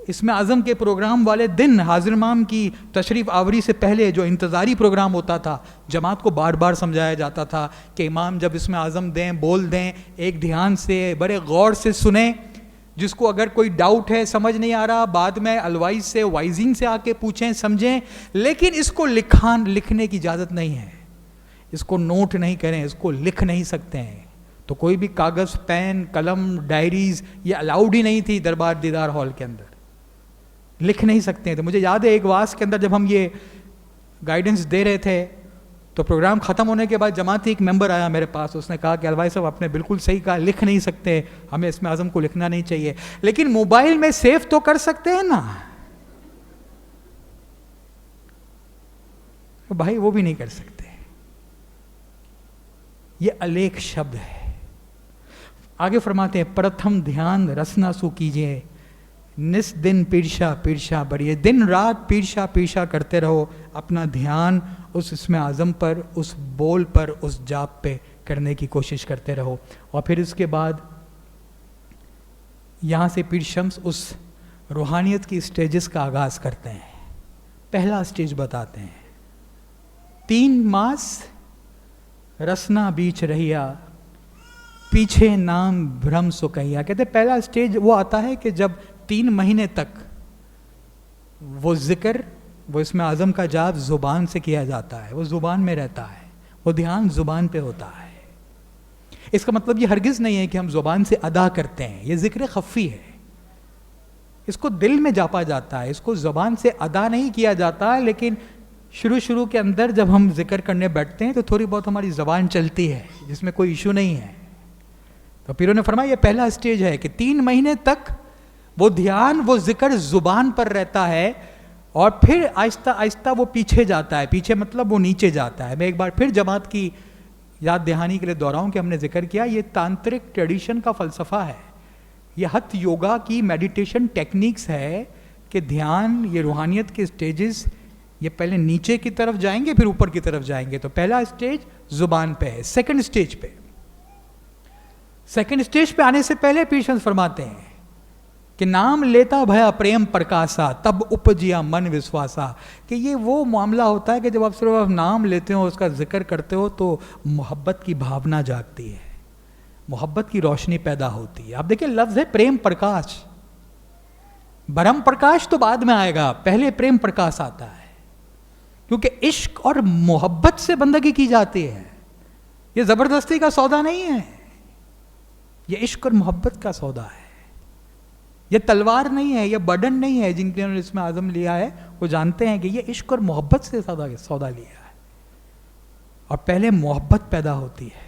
Speaker 1: इसमें आज़म के प्रोग्राम वाले दिन हाजिर इमाम की तशरीफ़ आवरी से पहले जो इंतज़ारी प्रोग्राम होता था, जमात को बार बार समझाया जाता था कि इमाम जब इसमें आज़म दें, बोल दें, एक ध्यान से, बड़े गौर से सुने। जिसको अगर कोई डाउट है, समझ नहीं आ रहा, बाद में अलवाइज से, वाइजिन से आके पूछें, समझें, लेकिन इसको लिखने की इजाज़त नहीं है, इसको नोट नहीं करें, इसको लिख नहीं सकते हैं। तो कोई भी कागज़, पेन, कलम, डायरीज ये अलाउड ही नहीं थी दरबार दीदार हॉल के अंदर, लिख नहीं सकते हैं। तो मुझे याद है एक वास के अंदर जब हम ये गाइडेंस दे रहे थे, तो प्रोग्राम ख़त्म होने के बाद जमाती एक मेंबर आया मेरे पास, उसने कहा कि अलवाई साहब आपने बिल्कुल सही कहा, लिख नहीं सकते, हमें इसमें आज़म को लिखना नहीं चाहिए, लेकिन मोबाइल में सेव तो कर सकते हैं ना। तो भाई वो भी नहीं कर सकते। ये अलेख शब्द है। आगे फरमाते हैं, प्रथम ध्यान रसना सु कीजिए, निस दिन पीरशा पीरशा बढ़िए, दिन रात पीरशा पीरशा करते रहो, अपना ध्यान उस इसमें आज़म पर, उस बोल पर, उस जाप पे करने की कोशिश करते रहो। और फिर उसके बाद यहाँ से पीर शम्स उस रूहानियत की स्टेजेस का आगाज़ करते हैं। पहला स्टेज बताते हैं, 3 मास रसना बीच रहिया, पीछे नाम भ्रम सो कहिया। कहते पहला स्टेज वो आता है कि जब 3 महीने तक वो जिक्र, वो इसमें आज़म का जाप ज़ुबान से किया जाता है, वो ज़ुबान में रहता है, वो ध्यान ज़ुबान पे होता है। इसका मतलब ये हरगिज़ नहीं है कि हम ज़ुबान से अदा करते हैं, ये ज़िक्र खफ़ी है, इसको दिल में जापा जाता है, इसको ज़ुबान से अदा नहीं किया जाता है। लेकिन शुरू के अंदर जब हम जिक्र करने बैठते हैं तो थोड़ी बहुत हमारी ज़बान चलती है, जिसमें कोई इशू नहीं है। तो पीरों ने फरमाया ये पहला स्टेज है कि 3 महीने तक वो ध्यान, वो जिक्र ज़ुबान पर रहता है, और फिर आहिस्ता आहिस्ता वो पीछे जाता है। पीछे मतलब वो नीचे जाता है। मैं एक बार फिर जमात की याद दहानी के लिए दोहराऊं कि हमने जिक्र किया, ये तांत्रिक ट्रेडिशन का फ़लसफ़ा है, ये हथ योगा की मेडिटेशन टेक्निक्स है कि ध्यान, ये रूहानियत के स्टेजेस, ये पहले नीचे की तरफ जाएंगे फिर ऊपर की तरफ जाएंगे। तो पहला स्टेज ज़ुबान पे है। सेकंड स्टेज पे आने से पहले पीर शम्स फरमाते हैं कि नाम लेता भया प्रेम प्रकाशा, तब उपजिया मन विश्वासा। कि ये वो मामला होता है कि जब आप सिर्फ नाम लेते हो, उसका जिक्र करते हो, तो मोहब्बत की भावना जागती है, मोहब्बत की रोशनी पैदा होती है। आप देखिए लफ्ज़ है प्रेम प्रकाश, ब्रह्म प्रकाश तो बाद में आएगा, पहले प्रेम प्रकाश आता है, क्योंकि इश्क और मोहब्बत से बंदगी की जाती है। ये ज़बरदस्ती का सौदा नहीं है, ये इश्क और मोहब्बत का सौदा है। ये तलवार नहीं है, ये बर्डन नहीं है। जिन्होंने इसमें आज़म लिया है वो जानते हैं कि ये इश्क और मोहब्बत से सौदा लिया है, और पहले मोहब्बत पैदा होती है।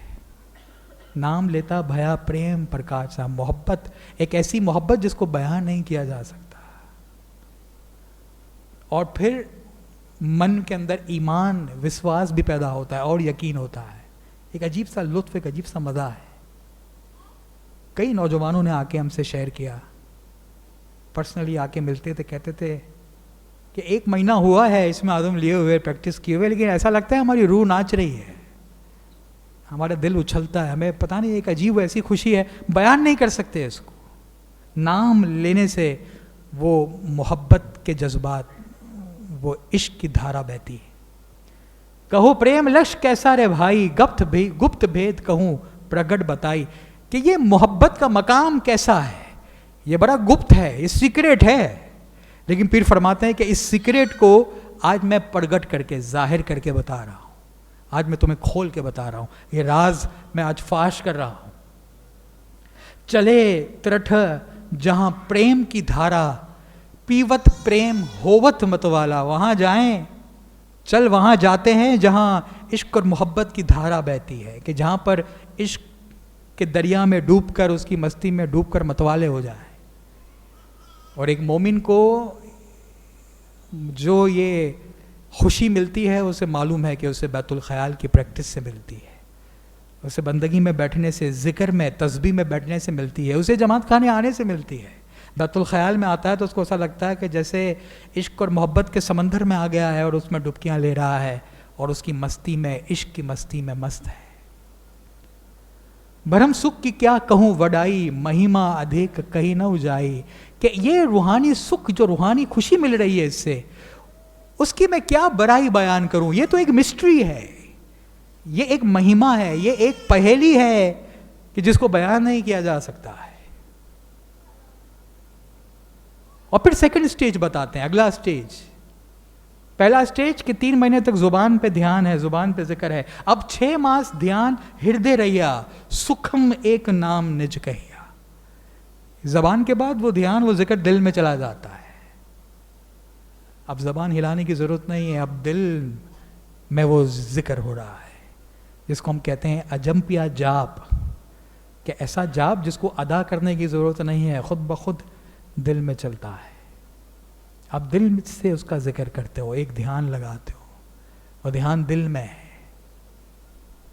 Speaker 1: नाम लेता भया प्रेम प्रकाश सा, मोहब्बत, एक ऐसी मोहब्बत जिसको बयान नहीं किया जा सकता। और फिर मन के अंदर ईमान, विश्वास भी पैदा होता है और यकीन होता है। एक अजीब सा लुत्फ, एक अजीब सा मज़ा है। कई नौजवानों ने आके हमसे शेयर किया, पर्सनली आके मिलते थे, कहते थे कि 1 महीना हुआ है इसमें आज़म लिए हुए, प्रैक्टिस किए हुए, लेकिन ऐसा लगता है हमारी रूह नाच रही है, हमारा दिल उछलता है, हमें पता नहीं, एक अजीब ऐसी खुशी है, बयान नहीं कर सकते इसको। नाम लेने से वो मोहब्बत के जज्बात, वो इश्क की धारा बहती है। कहो प्रेम लक्ष्य कैसा रे भाई, गुप्त भेद कहूँ प्रगट बताई। कि ये मोहब्बत का मकाम कैसा है, ये बड़ा गुप्त है, ये सीक्रेट है। लेकिन पीर फरमाते हैं कि इस सीक्रेट को आज मैं प्रगट करके, जाहिर करके बता रहा हूँ, आज मैं तुम्हें खोल के बता रहा हूँ, ये राज मैं आज फाश कर रहा हूँ। चले त्रठ जहाँ प्रेम की धारा, पीवत प्रेम होवत मतवाला। वहाँ जाएं, चल वहाँ जाते हैं जहाँ इश्क और मोहब्बत की धारा बहती है, कि जहाँ पर इश्क के दरिया में डूबकर, उसकी मस्ती में डूबकर मतवाले हो जाए। और एक मोमिन को जो ये खुशी मिलती है, उसे मालूम है कि उसे बैतुल ख्याल की प्रैक्टिस से मिलती है, उसे बंदगी में बैठने से, जिक्र में, तस्बीह में बैठने से मिलती है, उसे जमात खाने आने से मिलती है। बैतुल ख्याल में आता है तो उसको ऐसा लगता है कि जैसे इश्क और मोहब्बत के समंदर में आ गया है और उसमें डुबकियाँ ले रहा है, और उसकी मस्ती में, इश्क की मस्ती में मस्त है। भरम सुख की क्या कहूँ वडाई, महिमा अधिक कहीं न उजाई। कि ये रूहानी सुख, जो रूहानी खुशी मिल रही है इससे, उसकी मैं क्या बड़ाई बयान करूं। ये तो एक मिस्ट्री है, ये एक महिमा है, ये एक पहेली है कि जिसको बयान नहीं किया जा सकता है। और फिर सेकंड स्टेज बताते हैं, अगला स्टेज। पहला स्टेज कि 3 महीने तक जुबान पे ध्यान है, जुबान पे जिक्र है। अब 6 मास ध्यान हृदय रहिया, सुखम एक नाम निज कहिया। जबान के बाद वो ध्यान, वो जिक्र दिल में चला जाता है। अब ज़बान हिलाने की ज़रूरत नहीं है, अब दिल में वो जिक्र हो रहा है, जिसको हम कहते हैं अजंपिया जाप, कि ऐसा जाप जिसको अदा करने की ज़रूरत नहीं है, खुद ब खुद दिल में चलता है। आप दिल से उसका जिक्र करते हो, एक ध्यान लगाते हो, और ध्यान दिल में है।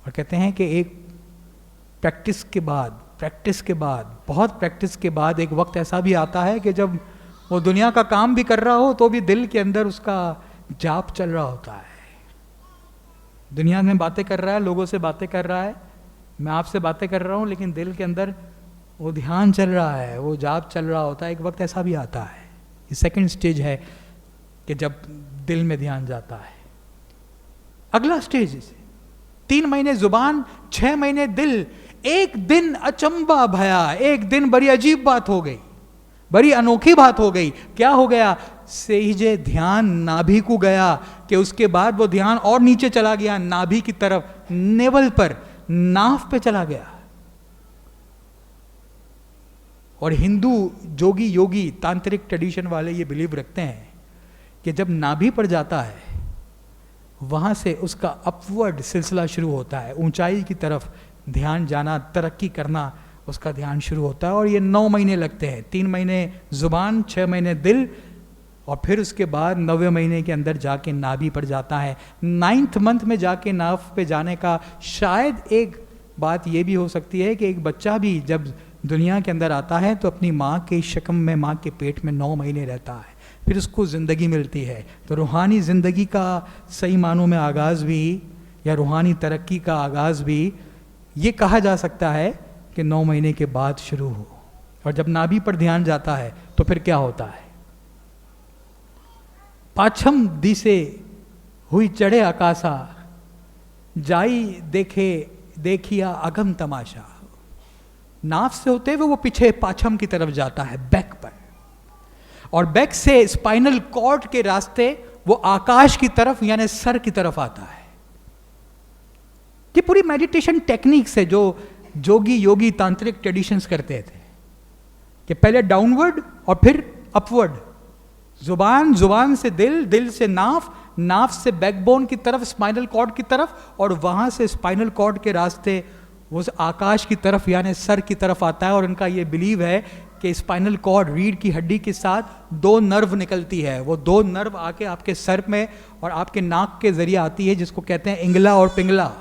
Speaker 1: और कहते हैं कि एक प्रैक्टिस के बाद बहुत प्रैक्टिस के बाद एक वक्त ऐसा भी आता है कि जब वो दुनिया का काम भी कर रहा हो तो भी दिल के अंदर उसका जाप चल रहा होता है। दुनिया में बातें कर रहा है, लोगों से बातें कर रहा है, मैं आपसे बातें कर रहा हूँ, लेकिन दिल के अंदर वो ध्यान चल रहा है, वो जाप चल रहा होता है। एक वक्त ऐसा भी आता है, ये सेकंड स्टेज है कि जब दिल में ध्यान जाता है। अगला स्टेज 3 महीने जुबान, 6 महीने दिल। एक दिन अचंबा भया, एक दिन बड़ी अजीब बात हो गई, बड़ी अनोखी बात हो गई। क्या हो गया? सेहिजे ध्यान नाभि को गया, कि उसके बाद वो ध्यान और नीचे चला गया, नाभि की तरफ, नेवल पर, नाभ पे चला गया। और हिंदू जोगी योगी तांत्रिक ट्रेडिशन वाले ये बिलीव रखते हैं कि जब नाभि पर जाता है वहां से उसका अपवर्ड सिलसिला शुरू होता है, ऊंचाई की तरफ ध्यान जाना, तरक्की करना, उसका ध्यान शुरू होता है। और ये 9 महीने लगते हैं, 3 महीने जुबान, 6 महीने दिल, और फिर उसके बाद 9वें महीने के अंदर जाके नाभि पर जाता है। 9th मंथ में जाके नाभ पे जाने का शायद एक बात ये भी हो सकती है कि एक बच्चा भी जब दुनिया के अंदर आता है तो अपनी माँ के शकम में, माँ के पेट में 9 महीने रहता है, फिर उसको ज़िंदगी मिलती है। तो रूहानी ज़िंदगी का सही मानों में आगाज़ भी, या रूहानी तरक्की का आगाज़ भी ये कहा जा सकता है कि 9 महीने के बाद शुरू हो। और जब नाभि पर ध्यान जाता है तो फिर क्या होता है? पाछम दिसे हुई चढ़े आकाशा, जाई देखे देखिया अगम तमाशा। नाभ से होते हुए वो पीछे पाछम की तरफ जाता है, बैक पर, और बैक से स्पाइनल कॉर्ड के रास्ते वो आकाश की तरफ यानी सर की तरफ आता है। ये पूरी मेडिटेशन टेक्निक्स है जो जोगी योगी तांत्रिक ट्रेडिशंस करते थे, कि पहले डाउनवर्ड और फिर अपवर्ड, जुबान, जुबान से दिल, दिल से नाभ, नाभ से बैकबोन की तरफ, स्पाइनल कॉर्ड की तरफ, और वहां से स्पाइनल कॉर्ड के रास्ते वो आकाश की तरफ यानी सर की तरफ आता है। और उनका ये बिलीव है कि स्पाइनल कॉर्ड, रीढ़ की हड्डी के साथ 2 नर्व निकलती है, वो 2 नर्व आके आपके सर में और आपके नाक के जरिए आती है, जिसको कहते हैं इंगला और पिंगला।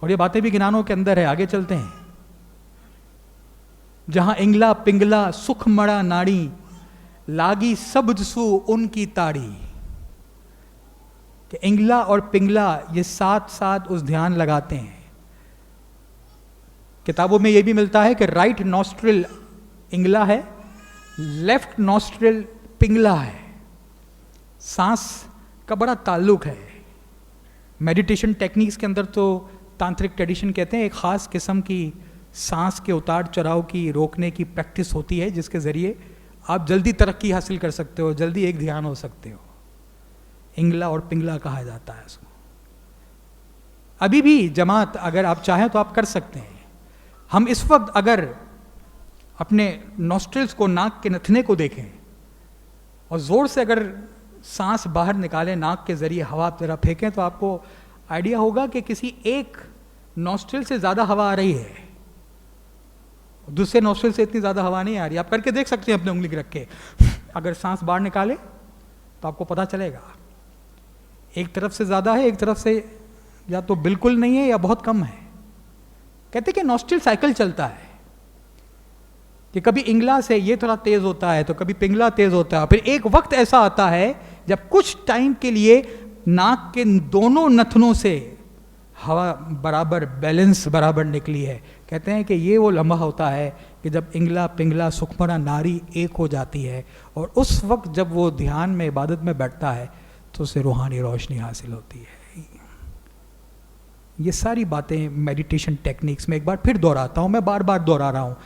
Speaker 1: और ये बातें भी गिनानों के अंदर है, आगे चलते हैं। जहां इंगला पिंगला सुख मड़ा नाड़ी, लागी सबद सु उनकी ताड़ी। कि इंगला और पिंगला ये साथ साथ उस ध्यान लगाते हैं। किताबों में ये भी मिलता है कि राइट नॉस्ट्रिल इंगला है, लेफ्ट नॉस्ट्रिल पिंगला है। सांस का बड़ा ताल्लुक है। मेडिटेशन टेक्निक्स के अंदर तो तांत्रिक ट्रेडिशन कहते हैं एक ख़ास किस्म की सांस के उतार चढ़ाव की रोकने की प्रैक्टिस होती है, जिसके ज़रिए आप जल्दी तरक्की हासिल कर सकते हो, जल्दी एक ध्यान हो सकते हो। इंगला और पिंगला कहा जाता है इसको। अभी भी जमात अगर आप चाहें तो आप कर सकते हैं। हम इस वक्त अगर अपने नॉस्ट्रिल्स को, नाक के नथने को देखें और ज़ोर से अगर सांस बाहर निकालें, नाक के ज़रिए हवा जरा फेंकें, तो आपको आइडिया होगा कि किसी एक नॉस्ट्रिल से ज़्यादा हवा आ रही है, दूसरे नॉस्ट्रिल से इतनी ज़्यादा हवा नहीं आ रही। आप करके देख सकते हैं अपने उंगली रख के। अगर सांस बाहर निकाले तो आपको पता चलेगा एक तरफ से ज़्यादा है, एक तरफ से या तो बिल्कुल नहीं है या बहुत कम है। कहते कि नॉस्ट्रिल साइकिल चलता है कि कभी इंगला से ये थोड़ा तेज होता है तो कभी पिंगला तेज होता है। फिर एक वक्त ऐसा आता है जब कुछ टाइम के लिए नाक के दोनों नथनों से हवा बराबर, बैलेंस बराबर निकली है। कहते हैं कि ये वो लम्हा होता है कि जब इंगला पिंगला सुखमरा नारी एक हो जाती है, और उस वक्त जब वो ध्यान में, इबादत में बैठता है तो उसे रूहानी रोशनी हासिल होती है। ये सारी बातें मेडिटेशन टेक्निक्स में, एक बार फिर दोहराता हूँ, मैं बार बार दोहरा रहा हूँ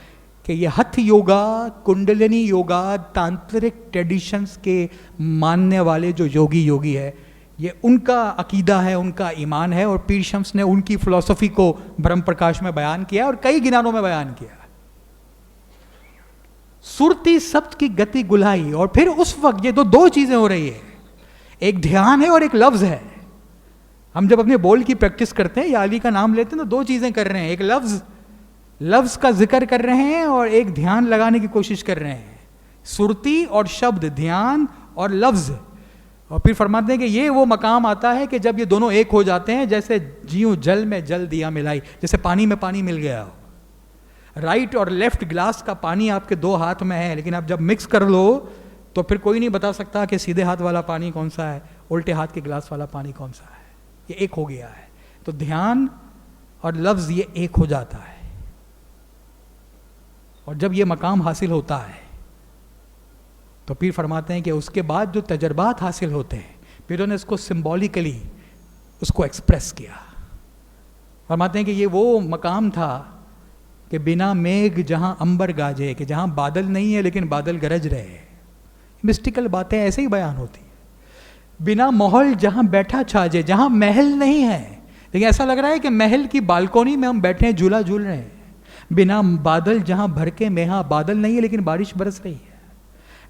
Speaker 1: कि ये हथ योगा, कुंडलिनी योगा, तांत्रिक ट्रेडिशंस के मानने वाले जो योगी है, ये उनका अकीदा है, उनका ईमान है, और पीर शम्स ने उनकी फ़िलॉसफ़ी को ब्रह्म प्रकाश में बयान किया और कई गिनानों में बयान किया। सुरती शब्द की गति गुलाई। और फिर उस वक्त ये दो चीजें हो रही है, एक ध्यान है और एक लफ्ज है। हम जब अपने बोल की प्रैक्टिस करते हैं या अली का नाम लेते हैं तो दो चीजें कर रहे हैं, एक लफ्ज का जिक्र कर रहे हैं और एक ध्यान लगाने की कोशिश कर रहे हैं। सुरती और शब्द, ध्यान और लफ्ज। और फिर फरमाते हैं कि ये वो मकाम आता है कि जब ये दोनों एक हो जाते हैं, जैसे जीव जल में जल दिया मिलाई, जैसे पानी में पानी मिल गया हो। राइट और लेफ्ट ग्लास का पानी आपके दो हाथ में है, लेकिन आप जब मिक्स कर लो तो फिर कोई नहीं बता सकता कि सीधे हाथ वाला पानी कौन सा है, उल्टे हाथ के ग्लास वाला पानी कौन सा है। ये एक हो गया है। तो ध्यान और लफ्ज ये एक हो जाता है। और जब ये मकाम हासिल होता है तो पीर फरमाते हैं कि उसके बाद जो तजर्बात हासिल होते हैं, पीरों ने इसको सिंबॉलिकली उसको एक्सप्रेस किया। फरमाते हैं कि ये वो मकाम था कि बिना मेघ जहां अंबर गाजे, कि जहां बादल नहीं है लेकिन बादल गरज रहे हैं। मिस्टिकल बातें ऐसे ही बयान होती है। बिना महल जहां बैठा छाजे, जहां महल नहीं है लेकिन ऐसा लग रहा है कि महल की बालकोनी में हम बैठे हैं, झूला झूल रहे हैं। बिना बादल जहां भर के मेहा, बादल नहीं है लेकिन बारिश बरस रही है।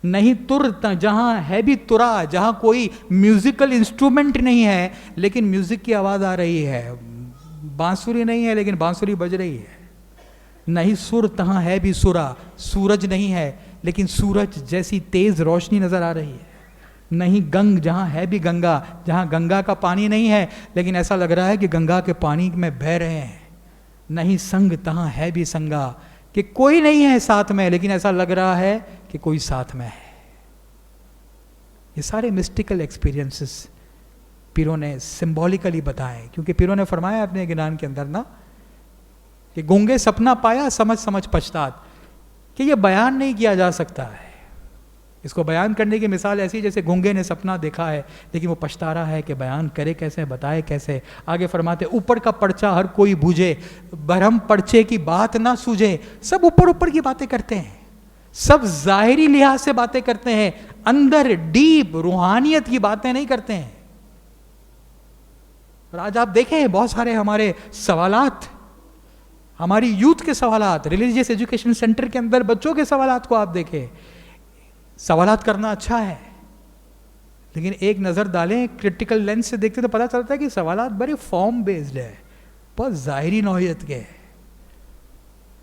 Speaker 1: नहीं तुर, जहां है भी तुरा, जहां कोई म्यूजिकल इंस्ट्रूमेंट नहीं है लेकिन म्यूजिक की आवाज आ रही है। बांसुरी नहीं है लेकिन बांसुरी बज रही है। नहीं सुर, तहां है भी सुरा, सूरज नहीं है लेकिन सूरज जैसी तेज रोशनी नजर आ रही है। नहीं गंग, जहां है भी गंगा, जहां गंगा का पानी नहीं है लेकिन ऐसा लग रहा है कि गंगा के पानी में बह रहे हैं। नहीं संग, तहां है भी संगा, कि कोई नहीं है साथ में लेकिन ऐसा लग रहा है कि कोई साथ में है। ये सारे मिस्टिकल एक्सपीरियंसेस पीरों ने सिंबॉलिकली बताए, क्योंकि पीरों ने फरमाया अपने ज्ञान के अंदर ना कि गूंगे सपना पाया समझ समझ पछतात, कि ये बयान नहीं किया जा सकता है। इसको बयान करने की मिसाल ऐसी जैसे गूंगे ने सपना देखा है लेकिन वो पछता रहा है कि बयान करे कैसे, बताए कैसे। आगे फरमाते ऊपर का पर्चा हर कोई बूझे, बरहम पर्चे की बात ना सूझे। सब ऊपर ऊपर की बातें करते हैं, सब जाहिरी लिहाज से बातें करते हैं, अंदर डीप रूहानियत की बातें नहीं करते हैं। और आज आप देखें बहुत सारे हमारे सवालात, हमारी यूथ के सवालात, रिलीजियस एजुकेशन सेंटर के अंदर बच्चों के सवालात को आप देखें। सवालात करना अच्छा है लेकिन एक नज़र डालें, क्रिटिकल लेंस से देखते तो पता चलता है कि सवालात बड़े फॉर्म बेस्ड है, बहुत ज़ाहिरी नौइयत के।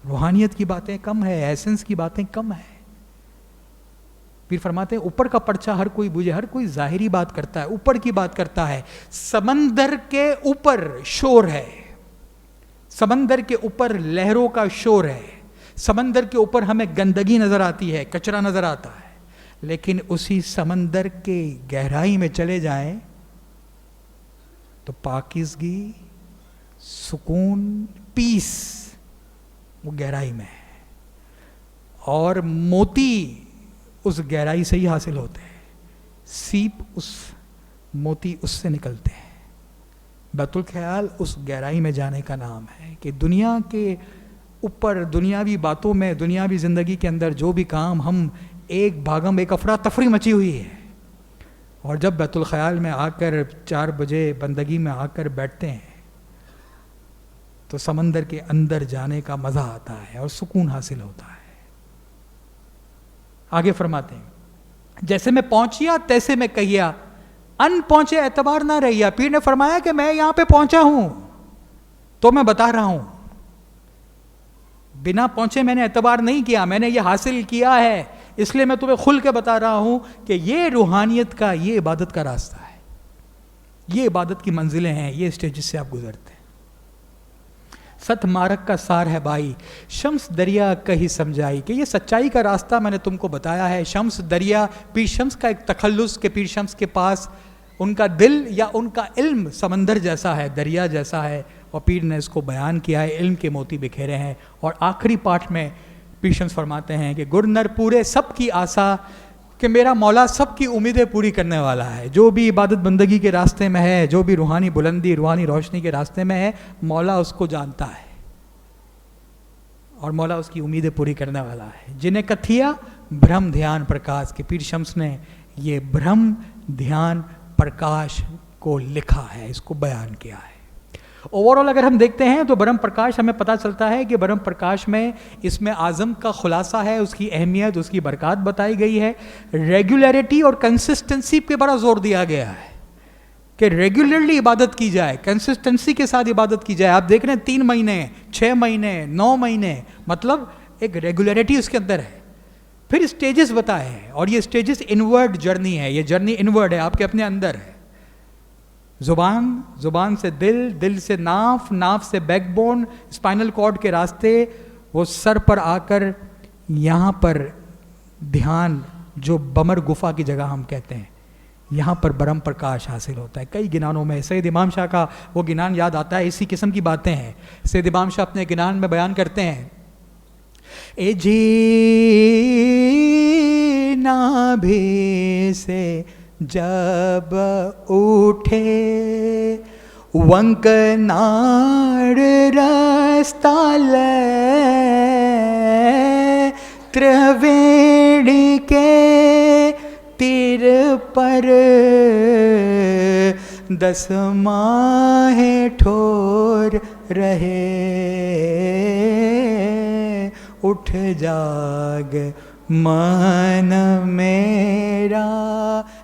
Speaker 1: रूहानियत की बातें कम है, एसेंस की बातें कम है। फिर फरमाते हैं ऊपर का पर्चा हर कोई बूझे, हर कोई ज़ाहिरी बात करता है, ऊपर की बात करता है। समंदर के ऊपर शोर है, समंदर के ऊपर लहरों का शोर है, समंदर के ऊपर हमें गंदगी नजर आती है, कचरा नजर आता है। लेकिन उसी समंदर के गहराई में चले जाएं तो पाकीज़गी, सुकून, पीस वो गहराई में है। और मोती उस गहराई से ही हासिल होते हैं, सीप उस मोती उससे निकलते हैं। बैतुल ख्याल उस गहराई में जाने का नाम है कि दुनिया के ऊपर, दुनियावी बातों में, दुनियावी ज़िंदगी के अंदर जो भी काम हम एक भागम, एक अफरा तफरी मची हुई है। और जब बैतुल ख्याल में आकर 4 बजे बंदगी में आकर बैठते हैं तो समंदर के अंदर जाने का मज़ा आता है और सुकून हासिल होता है। आगे फरमाते हैं जैसे मैं पहुंचिया तैसे मैं कहिया, अन पहुंचे एतबार ना रहिया। पीर ने फरमाया कि मैं यहां पे पहुंचा हूं तो मैं बता रहा हूं, बिना पहुंचे मैंने एतबार नहीं किया, मैंने ये हासिल किया है इसलिए मैं तुम्हें खुल के बता रहा हूं कि ये रूहानियत का, ये इबादत का रास्ता है, ये इबादत की मंजिलें हैं, ये स्टेजेस से आप गुजरते हैं। सत मारक का सार है भाई, शम्स दरिया कहीं समझाई, कि ये सच्चाई का रास्ता मैंने तुमको बताया है। शम्स दरिया, पीर शम्स का एक तखल्लुस के पीर शम्स के पास उनका दिल या उनका इल्म समंदर जैसा है, दरिया जैसा है। और पीर ने इसको बयान किया है, इल्म के मोती बिखेरे हैं। और आखिरी पाठ में पीर शम्स फरमाते हैं कि गुरनर पूरे सब की आशा, कि मेरा मौला सब की उम्मीदें पूरी करने वाला है। जो भी इबादत बंदगी के रास्ते में है, जो भी रूहानी बुलंदी, रूहानी रोशनी के रास्ते में है, मौला उसको जानता है और मौला उसकी उम्मीदें पूरी करने वाला है। जिन्हें कथिया ब्रह्म ध्यान प्रकाश, के पीर शम्स ने ये ब्रह्म ध्यान प्रकाश को लिखा है, इसको बयान किया है। ओवरऑल अगर हम देखते हैं तो ब्रह्म प्रकाश हमें पता चलता है कि ब्रह्म प्रकाश में इसमें आज़म का खुलासा है, उसकी अहमियत, उसकी बरकत बताई गई है। रेगुलरिटी और कंसिस्टेंसी पे बड़ा जोर दिया गया है कि रेगुलरली इबादत की जाए, कंसिस्टेंसी के साथ इबादत की जाए। आप देख रहे हैं 3 महीने, 6 महीने, 9 महीने, मतलब एक रेगुलरिटी उसके अंदर है। फिर स्टेजेस बताए हैं, और ये स्टेजेस इनवर्ड जर्नी है, ये जर्नी इनवर्ड है, आपके अपने अंदर है। जुबान, जुबान से दिल, दिल से नाफ, नाफ से बैकबोन, स्पाइनल कॉर्ड के रास्ते वो सर पर आकर यहाँ पर ध्यान, जो बमर गुफा की जगह हम कहते हैं, यहाँ पर ब्रह्म प्रकाश हासिल होता है। कई गिनानों में सैयद इमाम शाह का वो गिनान याद आता है, इसी किस्म की बातें हैं। सैयद इमाम शाह अपने गिनान में बयान करते हैं, ए जी नाभि से जब उठे वंकनार रस्ताल त्रिवेणी के तीर पर 10 माह ठोर रहे, उठ जाग मन मेरा।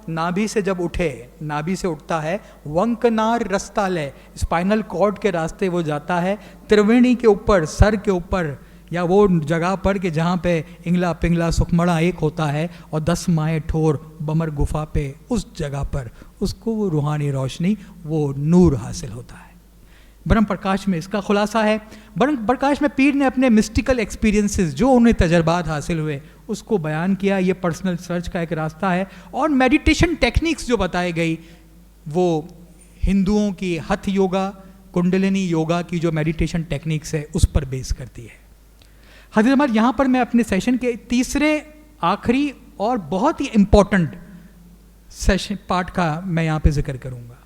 Speaker 1: नाभि से जब उठे, नाभि से उठता है, वंकनार रस्तालय, स्पाइनल कॉर्ड के रास्ते वो जाता है त्रिवेणी के ऊपर, सर के ऊपर, या वो जगह पर कि जहाँ पे इंगला पिंगला सुखमड़ा एक होता है, और 10 माह ठोर बमर गुफा पे, उस जगह पर उसको वो रूहानी रोशनी, वो नूर हासिल होता है। ब्रह्म प्रकाश में इसका खुलासा है। ब्रह्म प्रकाश में पीर ने अपने मिस्टिकल एक्सपीरियंसेस, जो उन्हें तजर्बात हासिल हुए, उसको बयान किया। ये पर्सनल सर्च का एक रास्ता है। और मेडिटेशन टेक्निक्स जो बताई गई, वो हिंदुओं की हथ योगा, कुंडलिनी योगा की जो मेडिटेशन टेक्निक्स है, उस पर बेस करती है। हज़रत अमर, यहाँ पर मैं अपने सेशन के तीसरे, आखिरी और बहुत ही इम्पोर्टेंट सेशन पार्ट का मैं यहाँ पे जिक्र करूँगा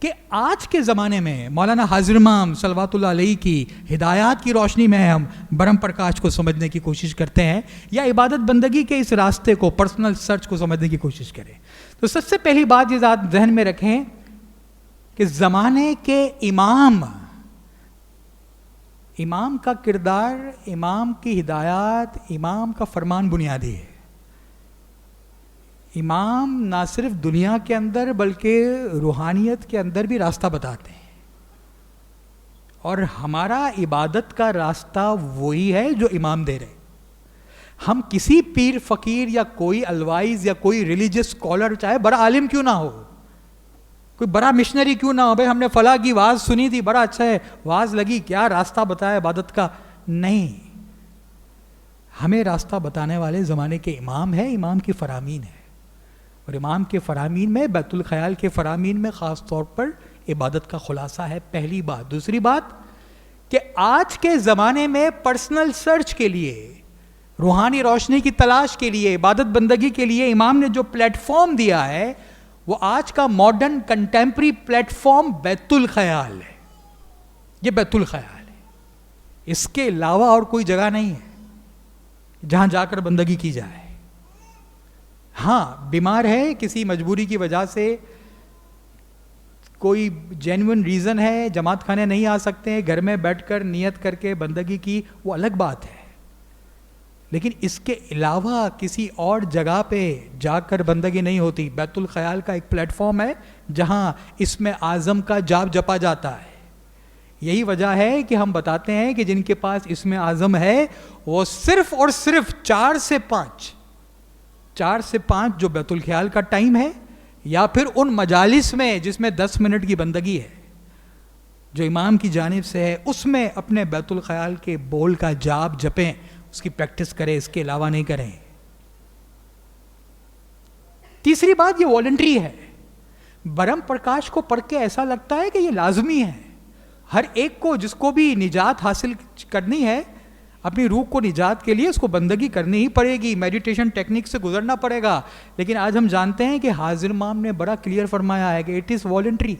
Speaker 1: कि आज के ज़माने में मौलाना हाजिर इमाम सल्लल्लाहु अलैहि की हिदायत की रोशनी में हम ब्रह्म प्रकाश को समझने की कोशिश करते हैं, या इबादत बंदगी के इस रास्ते को, पर्सनल सर्च को समझने की कोशिश करें। तो सबसे पहली बात ये ज़हन में रखें कि ज़माने के इमाम, इमाम का किरदार, इमाम की हिदायत, इमाम का फरमान बुनियादी है। इमाम ना सिर्फ दुनिया के अंदर बल्कि रूहानियत के अंदर भी रास्ता बताते हैं, और हमारा इबादत का रास्ता वही है जो इमाम दे रहे। हम किसी पीर फकीर या कोई अलवाइज या कोई रिलीजियस स्कॉलर, चाहे बड़ा आलिम क्यों ना हो, कोई बड़ा मिशनरी क्यों ना हो, भाई हमने फला की वाज सुनी थी, बड़ा अच्छा है, वाज लगी, क्या रास्ता बताया इबादत का, नहीं। हमें रास्ता बताने वाले ज़माने के इमाम है, इमाम की फरामीन है, और इमाम के फरामीन में, बैतुल ख़याल के फरामीन में ख़ास तौर पर इबादत का खुलासा है। पहली बात। दूसरी बात कि आज के ज़माने में पर्सनल सर्च के लिए, रूहानी रोशनी की तलाश के लिए, इबादत बंदगी के लिए इमाम ने जो प्लेटफॉर्म दिया है, वो आज का मॉडर्न कंटेम्प्रेरी प्लेटफॉर्म बैतुल ख़याल है। ये बैतुल ख़याल है, इसके अलावा और कोई जगह नहीं है जहां जाकर बंदगी की जाए। हाँ, बीमार है, किसी मजबूरी की वजह से, कोई जेन्युइन रीज़न है, जमात खाने नहीं आ सकते हैं, घर में बैठकर नियत करके बंदगी की, वो अलग बात है। लेकिन इसके अलावा किसी और जगह पे जाकर बंदगी नहीं होती। बैतुल ख़याल का एक प्लेटफॉर्म है जहां इसमें आज़म का जाप जपा जाता है। यही वजह है कि हम बताते हैं कि जिनके पास इसमें आज़म है, वो सिर्फ और सिर्फ 4 से 5 जो बैतुल ख़याल का टाइम है, या फिर उन मजालिस में जिसमें 10 मिनट की बंदगी है, जो इमाम की जानिब से है, उसमें अपने बैतुल ख़याल के बोल का जाप जपें, उसकी प्रैक्टिस करें, इसके अलावा नहीं करें। तीसरी बात, ये वॉलंटरी है। ब्रह्म प्रकाश को पढ़ के ऐसा लगता है कि ये लाजमी है। हर एक को, जिसको भी निजात हासिल करनी है, अपनी रूह को निजात के लिए उसको बंदगी करनी ही पड़ेगी, मेडिटेशन टेक्निक से गुजरना पड़ेगा। लेकिन आज हम जानते हैं कि हाजिर इमाम ने बड़ा क्लियर फरमाया है कि इट इज़ वॉलंटरी।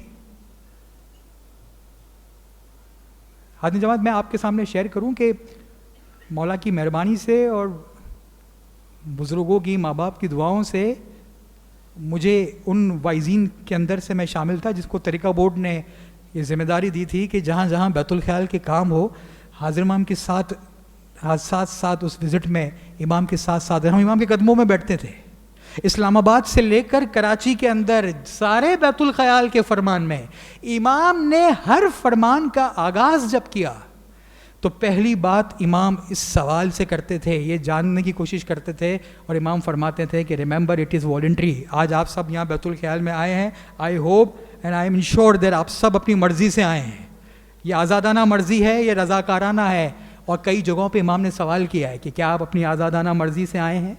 Speaker 1: हाज़िर जमात, मैं आपके सामने शेयर करूं कि मौला की मेहरबानी से और बुज़ुर्गों की, माँ बाप की दुआओं से मुझे उन वाइज़ीन के अंदर से मैं शामिल था जिसको तरीक़ा बोर्ड ने ये जिम्मेदारी दी थी कि जहाँ जहाँ बैतुल ख्याल के काम हो, हाजिर इमाम के साथ साथ उस विजिट में इमाम के साथ साथ हम इमाम के कदमों में बैठते थे। इस्लामाबाद से लेकर कराची के अंदर सारे बैतुल ख्याल के फरमान में इमाम ने हर फरमान का आगाज़ जब किया तो पहली बात इमाम इस सवाल से करते थे, ये जानने की कोशिश करते थे, और इमाम फरमाते थे कि रिमेंबर इट इज़ वॉलंटरी। आज आप सब यहाँ बैतुल ख्याल में आए हैं, I hope and I am ensure that आप सब अपनी मर्ज़ी से आए हैं। ये आज़ादाना मर्ज़ी है, ये रज़ाकाराना है। और कई जगहों पे इमाम ने सवाल किया है कि क्या आप अपनी आज़ादाना मर्ज़ी से आए हैं।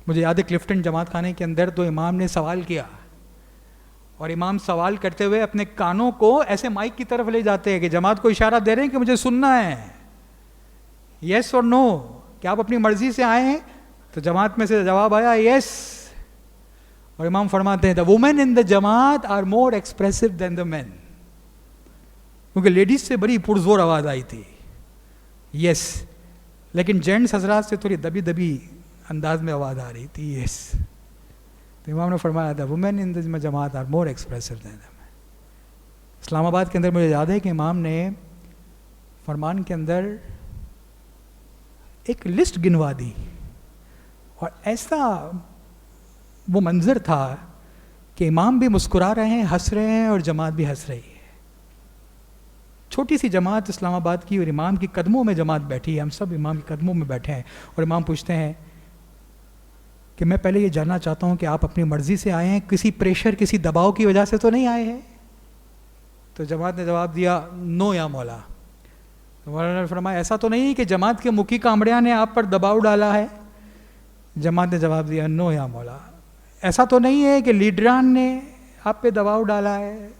Speaker 1: मुझे याद है क्लिफ्टन जमात खाने के अंदर तो इमाम ने सवाल किया, और इमाम सवाल करते हुए अपने कानों को ऐसे माइक की तरफ ले जाते हैं कि जमात को इशारा दे रहे हैं कि मुझे सुनना है, यस और नो, क्या आप अपनी मर्जी से आए हैं। तो जमात में से जवाब आया यस, और इमाम फरमाते हैं द वुमेन इन द जमात are more expressive than the man, क्योंकि लेडीज से बड़ी पुरजोर आवाज़ आई थी यस, लेकिन जेंट्स हजरात से थोड़ी दबी दबी अंदाज में आवाज़ आ रही थी यस। तो इमाम ने फरमाया था वुमेन इन द जमात are more expressive than the man. Islamabad के अंदर मुझे याद है कि इमाम ने फरमान के अंदर एक लिस्ट गिनवा दी, और ऐसा वो मंजर था कि इमाम भी मुस्कुरा रहे हैं, हंस रहे हैं, और जमात भी हंस रही है। छोटी सी जमात इस्लामाबाद की, और इमाम की कदमों में जमात बैठी है, हम सब इमाम के कदमों में बैठे हैं, और इमाम पूछते हैं कि मैं पहले ये जानना चाहता हूँ कि आप अपनी मर्ज़ी से आए हैं, किसी प्रेशर, किसी दबाव की वजह से तो नहीं आए हैं। तो जमात ने जवाब दिया नो या मौला। तो मौलाना ने फरमाया ऐसा तो नहीं कि जमात के मुखी कामड़िया ने आप पर दबाव डाला है। जमात ने जवाब दिया नो या मौला। ऐसा तो नहीं है कि लीडरान ने आप पे दबाव डाला है,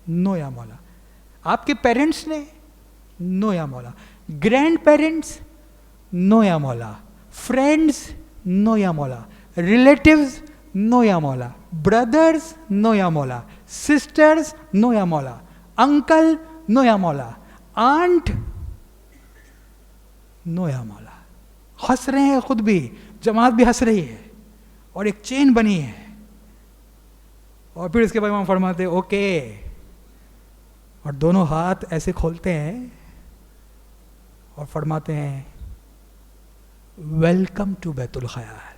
Speaker 1: नो या मौला। आपके पेरेंट्स ने, नो या मौला। ग्रैंड पेरेंट्स, नो या मौला। फ्रेंड्स, नो या मौला। रिलेटिव्स, नो या मौला। ब्रदर्स, नो या मौला। सिस्टर्स, नो या मौला। अंकल, नो या मौला। आंट, नो या मौला। हंस रहे हैं खुद भी, जमात भी हंस रही है, और एक चेन बनी है। और फिर इसके बाद इमाम फरमाते ओके, और दोनों हाथ ऐसे खोलते हैं और फरमाते हैं वेलकम टू बैतुल ख्याल।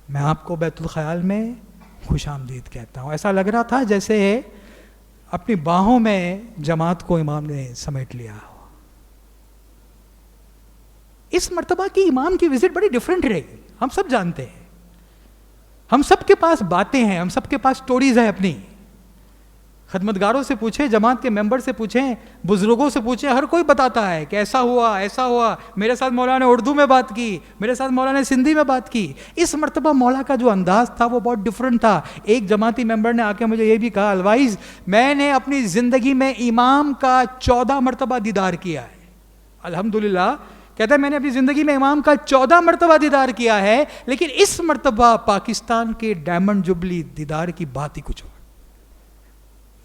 Speaker 1: मैं आपको बैतुल ख्याल में खुशामदीद कहता हूँ। ऐसा लग रहा था जैसे अपनी बाहों में जमात को इमाम ने समेट लिया हो। इस मर्तबा की इमाम की विजिट बड़ी डिफरेंट रही, हम सब जानते हैं। हम सब के पास बातें हैं, हम सब के पास स्टोरीज है अपनी। खदमतगारों से पूछे, जमात के मेंबर से पूछें, बुजुर्गों से पूछें, हर कोई बताता है कि ऐसा हुआ, ऐसा हुआ। मेरे साथ मौलाना ने उर्दू में बात की, मेरे साथ मौलाना ने सिंधी में बात की। इस मर्तबा मौला का जो अंदाज था वो बहुत डिफरेंट था। एक जमाती मेंबर ने आके मुझे ये भी कहा अलवाइज मैंने अपनी ज़िंदगी में इमाम का 14 मरतबा दीदार किया है। अल्हम्दुलिल्लाह, कहता है मैंने अपनी ज़िंदगी में इमाम का 14 मरतबा दीदार किया है, लेकिन इस मरतबा पाकिस्तान के डायमंड जुबली दीदार की बात ही कुछ और।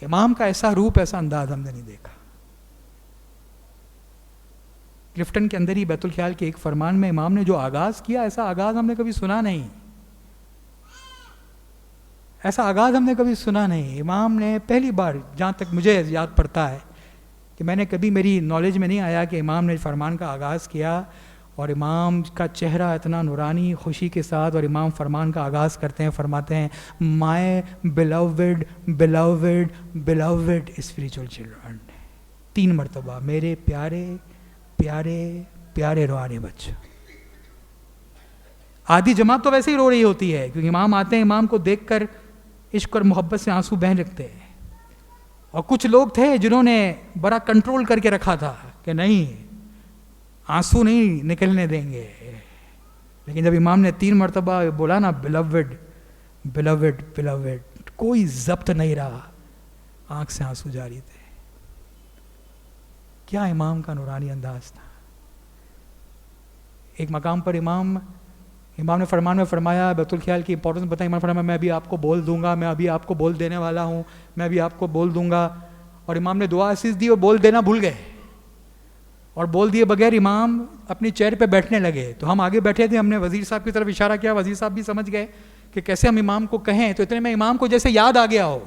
Speaker 1: इमाम का ऐसा रूप, ऐसा अंदाज हमने नहीं देखा। क्लिफ्टन के अंदर ही बैतुल ख्याल के एक फरमान में इमाम ने जो आगाज किया, ऐसा आगाज हमने कभी सुना नहीं। ऐसा आगाज हमने कभी सुना नहीं। इमाम ने पहली बार, जहां तक मुझे याद पड़ता है कि मैंने कभी, मेरी नॉलेज में नहीं आया कि इमाम ने फरमान का आगाज़ किया, और इमाम का चेहरा इतना नूरानी खुशी के साथ, और इमाम फरमान का आगाज़ करते हैं, फरमाते हैं my beloved beloved beloved spiritual children. 3 मरतबा, मेरे प्यारे प्यारे प्यारे रूहानी बच्चे। आधी जमात तो वैसे ही रो रही होती है, क्योंकि इमाम आते हैं, इमाम को देखकर इश्क और मोहब्बत से आंसू बहने लगते हैं। और कुछ लोग थे जिन्होंने बड़ा कंट्रोल करके रखा था कि नहीं, आंसू नहीं निकलने देंगे। लेकिन जब इमाम ने 3 मरतबा बोला ना बिलव्ड बिलव्ड बिलव्ड, कोई जब्त नहीं रहा, आंख से आंसू जारी थे। क्या इमाम का नूरानी अंदाज था। एक मकाम पर इमाम ने फरमान में फरमाया, बैतुल ख्याल की इंपॉर्टेंस बताई। इमाम फरमाया मैं अभी आपको बोल दूंगा, मैं अभी आपको बोल देने वाला हूँ, मैं अभी आपको बोल दूंगा। और इमाम ने दुआ असीस दी और बोल देना भूल गए, और बोल दिए बगैर इमाम अपनी चेयर पे बैठने लगे। तो हम आगे बैठे थे, हमने वजीर साहब की तरफ इशारा किया, वजीर साहब भी समझ गए कि कैसे हम इमाम को कहें। तो इतने में इमाम को जैसे याद आ गया हो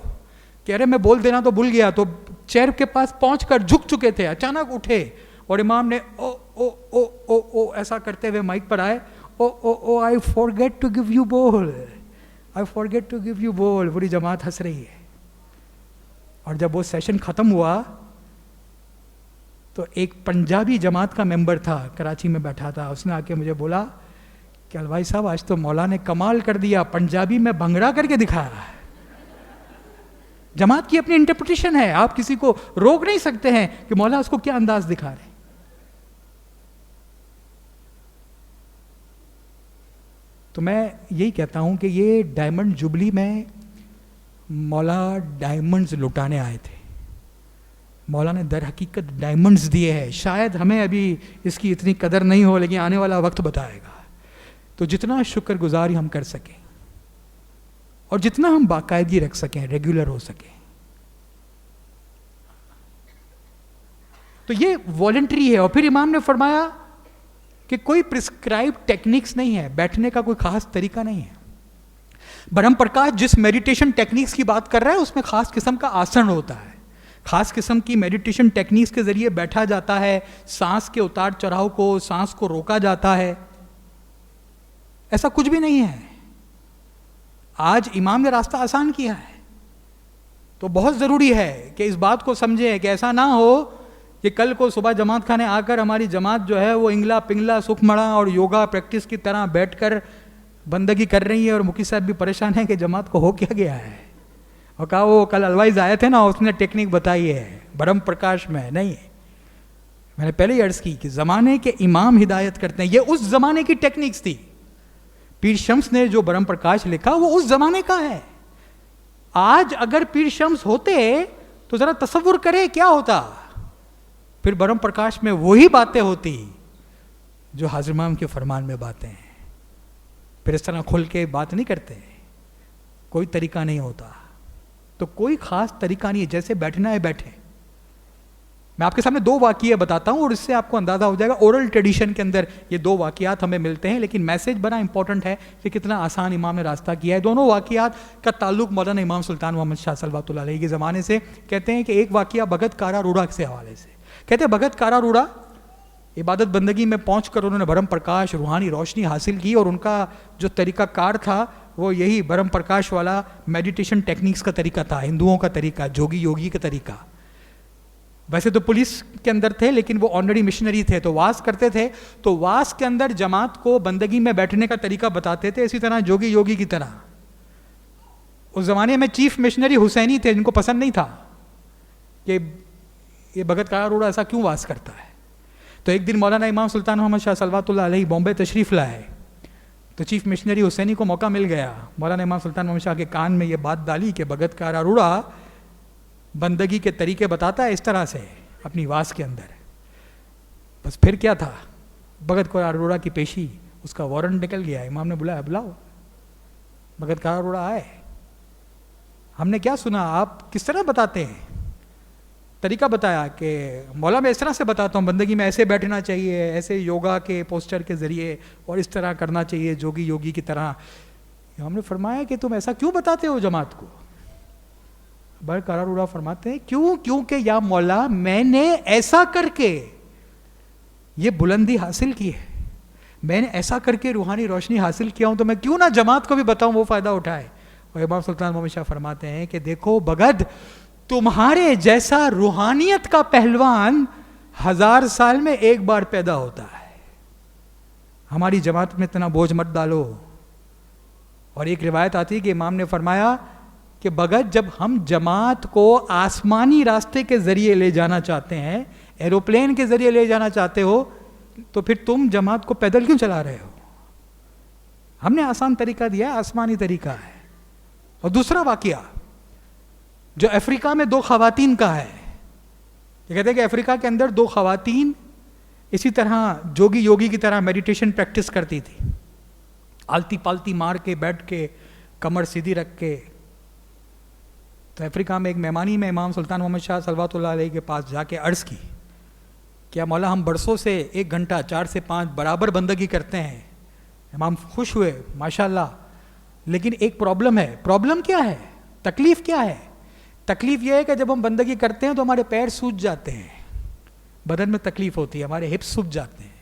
Speaker 1: कह रहे मैं बोल देना तो भूल गया, तो चेयर के पास पहुंचकर झुक चुके थे, अचानक उठे और इमाम ने ओ ओ ओ ओ ओ ऐसा करते हुए माइक पर आए, oh oh oh I forget to give you बोल, I forget to give you बोल। पूरी जमात हंस रही है। और जब वो सेशन खत्म हुआ तो एक पंजाबी जमात का मेंबर था, कराची में बैठा था, उसने आके मुझे बोला कि अलवाई साहब आज तो मौला ने कमाल कर दिया, पंजाबी में भंगड़ा करके दिखाया। जमात की अपनी इंटरप्रिटेशन है, आप किसी को रोक नहीं सकते हैं कि मौला उसको क्या अंदाज दिखा रहे। तो मैं यही कहता हूं कि ये डायमंड जुबली में मौला डायमंड्स लुटाने आए थे। मौला ने दर हकीकत डायमंड्स दिए हैं। शायद हमें अभी इसकी इतनी कदर नहीं हो, लेकिन आने वाला वक्त बताएगा। तो जितना शुक्रगुजारी हम कर सकें और जितना हम बाकायदगी रख सकें, रेगुलर हो सकें, तो ये वॉलंटरी है। और फिर इमाम ने फरमाया कि कोई प्रिस्क्राइब टेक्निक्स नहीं है, बैठने का कोई खास तरीका नहीं है। ब्रह्म प्रकाश जिस मेडिटेशन टेक्निक्स की बात कर रहा है उसमें खास किस्म का आसन होता है, खास किस्म की मेडिटेशन टेक्निक्स के जरिए बैठा जाता है, सांस के उतार चढ़ाव को, सांस को रोका जाता है। ऐसा कुछ भी नहीं है। आज इमाम ने रास्ता आसान किया है। तो बहुत ज़रूरी है कि इस बात को समझें कि ऐसा ना हो कि कल को सुबह जमात खाने आकर हमारी जमात जो है वो इंगला पिंगला सुखमड़ा और योगा प्रैक्टिस की तरह बैठकर बंदगी कर रही है, और मुखी साहब भी परेशान है कि जमात को हो क्या गया है। और कहा वो कल अलवाइज आए थे ना, उसने टेक्निक बताई है ब्रह्म प्रकाश में नहीं। मैंने पहले ही अर्ज की कि ज़माने के इमाम हिदायत करते हैं। ये उस ज़माने की टेक्निक्स थी। पीर शम्स ने जो ब्रह्म प्रकाश लिखा वो उस ज़माने का है। आज अगर पीर शम्स होते तो ज़रा तसव्वुर करे क्या होता। फिर ब्रह्म प्रकाश में वही बातें होती जो हाज़िर इमाम के फरमान में बातें हैं। फिर इस तरह खुल के बात नहीं करते, कोई तरीका नहीं होता। तो कोई ख़ास तरीका नहीं है, जैसे बैठना है बैठे। मैं आपके सामने दो वाक़िया बताता हूँ और इससे आपको अंदाज़ा हो जाएगा। ओरल ट्रेडिशन के अंदर ये दो वाक़ियात हमें मिलते हैं, लेकिन मैसेज बड़ा इंपॉर्टेंट है कि कितना आसान इमाम ने रास्ता किया है। दोनों वाक़ियात का ताल्लुक मौलाना इमाम सुल्तान मोहम्मद शाह सल्लल्लाहु अलैहि के ज़माने से। कहते हैं कि एक वाक़िया भगत कारा रूड़ा से हवाले से। कहते हैं भगत कारा रूड़ा इबादत बंदगी में पहुँचकर उन्होंने ब्रह्म प्रकाश रूहानी रोशनी हासिल की, और उनका जो तरीका कार था वो यही ब्रह्म प्रकाश वाला मेडिटेशन टेक्निक्स का तरीका था, हिंदुओं का तरीका, जोगी योगी का तरीका। वैसे तो पुलिस के अंदर थे, लेकिन वो ऑनरी मिशनरी थे, तो वास करते थे। तो वास के अंदर जमात को बंदगी में बैठने का तरीका बताते थे, इसी तरह जोगी योगी की तरह। उस ज़माने में चीफ मिशनरी हुसैनी थे, जिनको पसंद नहीं था कि ये भगत कारा रूड़ा ऐसा क्यों वास करता है। तो एक दिन मौलाना इमाम सुल्तान मोहम्मद शाह सल्लल्लाहु अलैहि बॉम्बे तशरीफ़ लाए, तो चीफ मिशनरी हुसैनी को मौका मिल गया। मौलाना इमाम सुल्तान मोहम्मद शाह के कान में ये बात डाली कि भगत कारा रूड़ा बंदगी के तरीके बताता है इस तरह से अपनी वास के अंदर। बस फिर क्या था, भगत कारा रूड़ा की पेशी, उसका वारंट निकल गया। इमाम ने बुलाया, बुलाओ। भगत कारा रूड़ा आए। हमने क्या सुना, आप किस तरह बताते हैं। तरीका बताया कि मौला मैं इस तरह से बताता हूँ, बंदगी में ऐसे बैठना चाहिए, ऐसे योगा के पोस्टर के ज़रिए, और इस तरह करना चाहिए जोगी योगी की तरह। हमने फरमाया कि तुम ऐसा क्यों बताते हो जमात को। बर कारा रूड़ा फरमाते हैं क्यों, क्योंकि या मौला मैंने ऐसा करके ये बुलंदी हासिल की है, मैंने ऐसा करके रूहानी रोशनी हासिल किया हूँ, तो मैं क्यों ना जमात को भी बताऊँ, वो फ़ायदा उठाए। और इमाम सुल्तान मोहम्मद शाह फरमाते हैं कि देखो भगत, तुम्हारे जैसा रूहानियत का पहलवान 1000 साल में एक बार पैदा होता है। हमारी जमात में इतना बोझ मत डालो। और एक रिवायत आती है कि इमाम ने फरमाया कि भगत, जब हम जमात को आसमानी रास्ते के जरिए ले जाना चाहते हैं, एरोप्लेन के जरिए ले जाना चाहते हो, तो फिर तुम जमात को पैदल क्यों चला रहे हो। हमने आसान तरीका दिया, आसमानी तरीका है। और दूसरा वाकया जो अफ्रीका में 2 खवातीन का है, ये कहते हैं कि अफ्रीका के अंदर 2 खवातीन इसी तरह जोगी योगी की तरह मेडिटेशन प्रैक्टिस करती थी, आलती पालती मार के बैठ के कमर सीधी रख के। तो अफ्रीका में एक मेहमानी में इमाम सुल्तान मोहम्मद शाह सल्लल्लाहु अलैहि के पास जाके अर्ज़ की, क्या मौला हम बरसों से 1 घंटा 4 से 5 बराबर बंदगी करते हैं। इमाम खुश हुए, माशाल्लाह, लेकिन एक प्रॉब्लम है। प्रॉब्लम क्या है, तकलीफ क्या है। तकलीफ यह है कि जब हम बंदगी करते हैं तो हमारे पैर सूज जाते हैं, बदन में तकलीफ होती है, हमारे हिप्स सूज जाते हैं।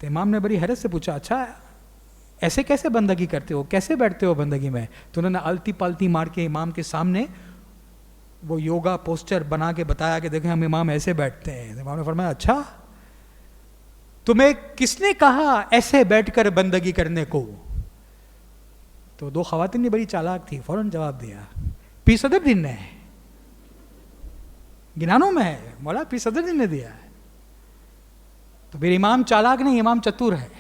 Speaker 1: तो इमाम ने बड़ी हैरत से पूछा, अच्छा ऐसे कैसे बंदगी करते हो, कैसे बैठते हो बंदगी में? तो उन्होंने आलती पालती मार के इमाम के सामने वो योगा पोस्टर बना के बताया कि देखें हम इमाम ऐसे बैठते हैं। इमाम ने फरमाया, अच्छा तुम्हें किसने कहा ऐसे बैठकर बंदगी करने को? तो दो खवातीन ने बड़ी चालाक थी, फौरन जवाब दिया, पीर सदरुद्दीन ने, गिनानों में है, मौला पीर सदरुद्दीन ने दिया है। तो फिर इमाम चालाक नहीं, इमाम चतुर है।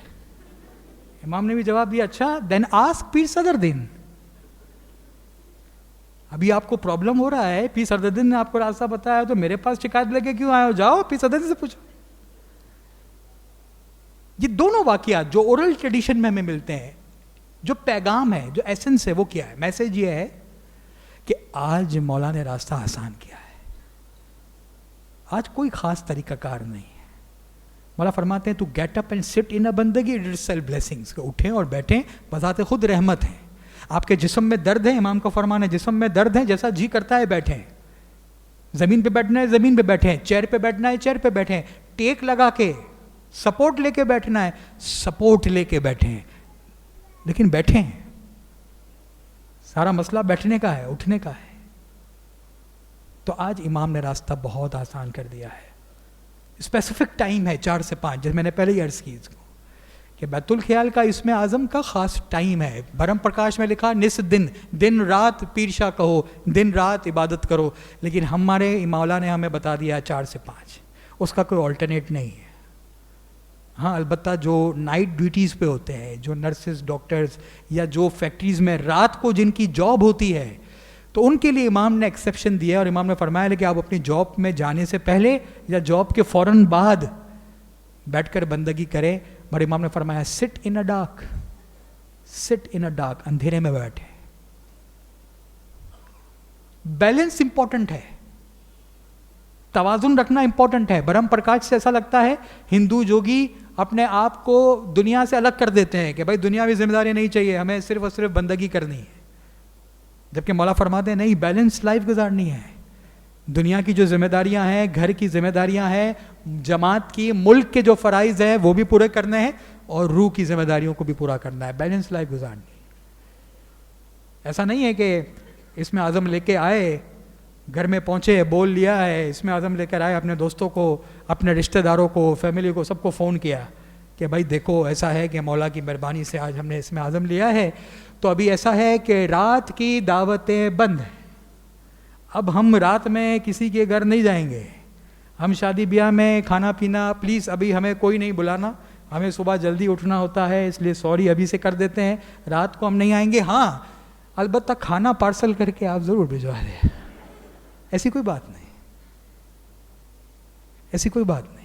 Speaker 1: इमाम ने भी जवाब दिया, अच्छा देन आस्क पीर सदरुद्दीन। अभी आपको प्रॉब्लम हो रहा है, पीर सदरुद्दीन ने आपको रास्ता बताया, तो मेरे पास शिकायत लेके क्यों आए हो? जाओ पीर सदरुद्दीन से पूछो। ये दोनों वाकयात जो ओरल ट्रेडिशन में हमें मिलते हैं, जो पैगाम है, जो एसेंस है, वो क्या है? मैसेज ये है कि आज मौला ने रास्ता आसान किया है, आज कोई खास तरीकाकार नहीं है। मौला फरमाते हैं, to get up and sit in a बंदगी इट इज सेल्फ ब्लेसिंग्स, उठें और बैठें बजाते खुद रहमत है। आपके जिस्म में दर्द है, इमाम का फरमान है, जिस्म में दर्द है, जैसा जी करता है बैठें। जमीन पे बैठना है जमीन पे बैठें, चेयर पे बैठना है चेयर पे बैठें, टेक लगा के सपोर्ट लेके बैठना है सपोर्ट लेके बैठें, लेकिन बैठें। सारा मसला बैठने का है, उठने का है। तो आज इमाम ने रास्ता बहुत आसान कर दिया है। स्पेसिफिक टाइम है 4 से 5, जैसे मैंने पहले ही अर्ज की इसको कि बैतुल ख्याल का इसमें आज़म का ख़ास टाइम है। बरम प्रकाश में लिखा निस दिन, दिन रात पीरशाह कहो, दिन रात इबादत करो, लेकिन हमारे मौला ने हमें बता दिया 4 से 5, उसका कोई ऑल्टरनेट नहीं है। हाँ, अलबत्ता जो नाइट ड्यूटीज़ पे होते हैं, जो नर्सेज डॉक्टर्स या जो फैक्ट्रीज़ में रात को जिनकी जॉब होती है, तो उनके लिए इमाम ने एक्सेप्शन दिया और इमाम ने फरमाया कि आप अपनी जॉब में जाने से पहले या जॉब के फ़ौरन बाद बैठकर बंदगी करें। पर इमाम ने फरमाया seat in a dark, seat in a dark, अंधेरे में बैठे। बैलेंस इंपॉर्टेंट है, तवाजुन रखना इंपॉर्टेंट है। ब्रह्म प्रकाश से ऐसा लगता है हिंदू जोगी अपने आप को दुनिया से अलग कर देते हैं कि भाई दुनियावी जिम्मेदारी नहीं चाहिए, हमें सिर्फ और सिर्फ बंदगी करनी है, जबकि मौला फरमाते हैं नहीं, बैलेंस लाइफ गुजारनी है। दुनिया की जो जिम्मेदारियां हैं, घर की जिम्मेदारियां हैं, जमात की, मुल्क के जो फ़राइज़ हैं वो भी पूरे करने हैं और रूह की जिम्मेदारियों को भी पूरा करना है। बैलेंस लाइफ गुजारनी। ऐसा नहीं है कि इसमें आज़म लेके आए, घर में पहुंचे, बोल लिया है, इसमें आज़म लेकर आए, अपने दोस्तों को, अपने रिश्तेदारों को, फैमिली को, सबको फ़ोन किया कि भाई देखो ऐसा है कि मौला की मेहरबानी से आज हमने इसमें आज़म लिया है, तो अभी ऐसा है कि रात की दावतें बंद हैं, अब हम रात में किसी के घर नहीं जाएंगे, हम शादी ब्याह में खाना पीना, प्लीज़ अभी हमें कोई नहीं बुलाना, हमें सुबह जल्दी उठना होता है, इसलिए सॉरी अभी से कर देते हैं, रात को हम नहीं आएंगे। हाँ, अलबत्ता खाना पार्सल करके आप ज़रूर भिजवा दें। ऐसी कोई बात नहीं, ऐसी कोई बात नहीं।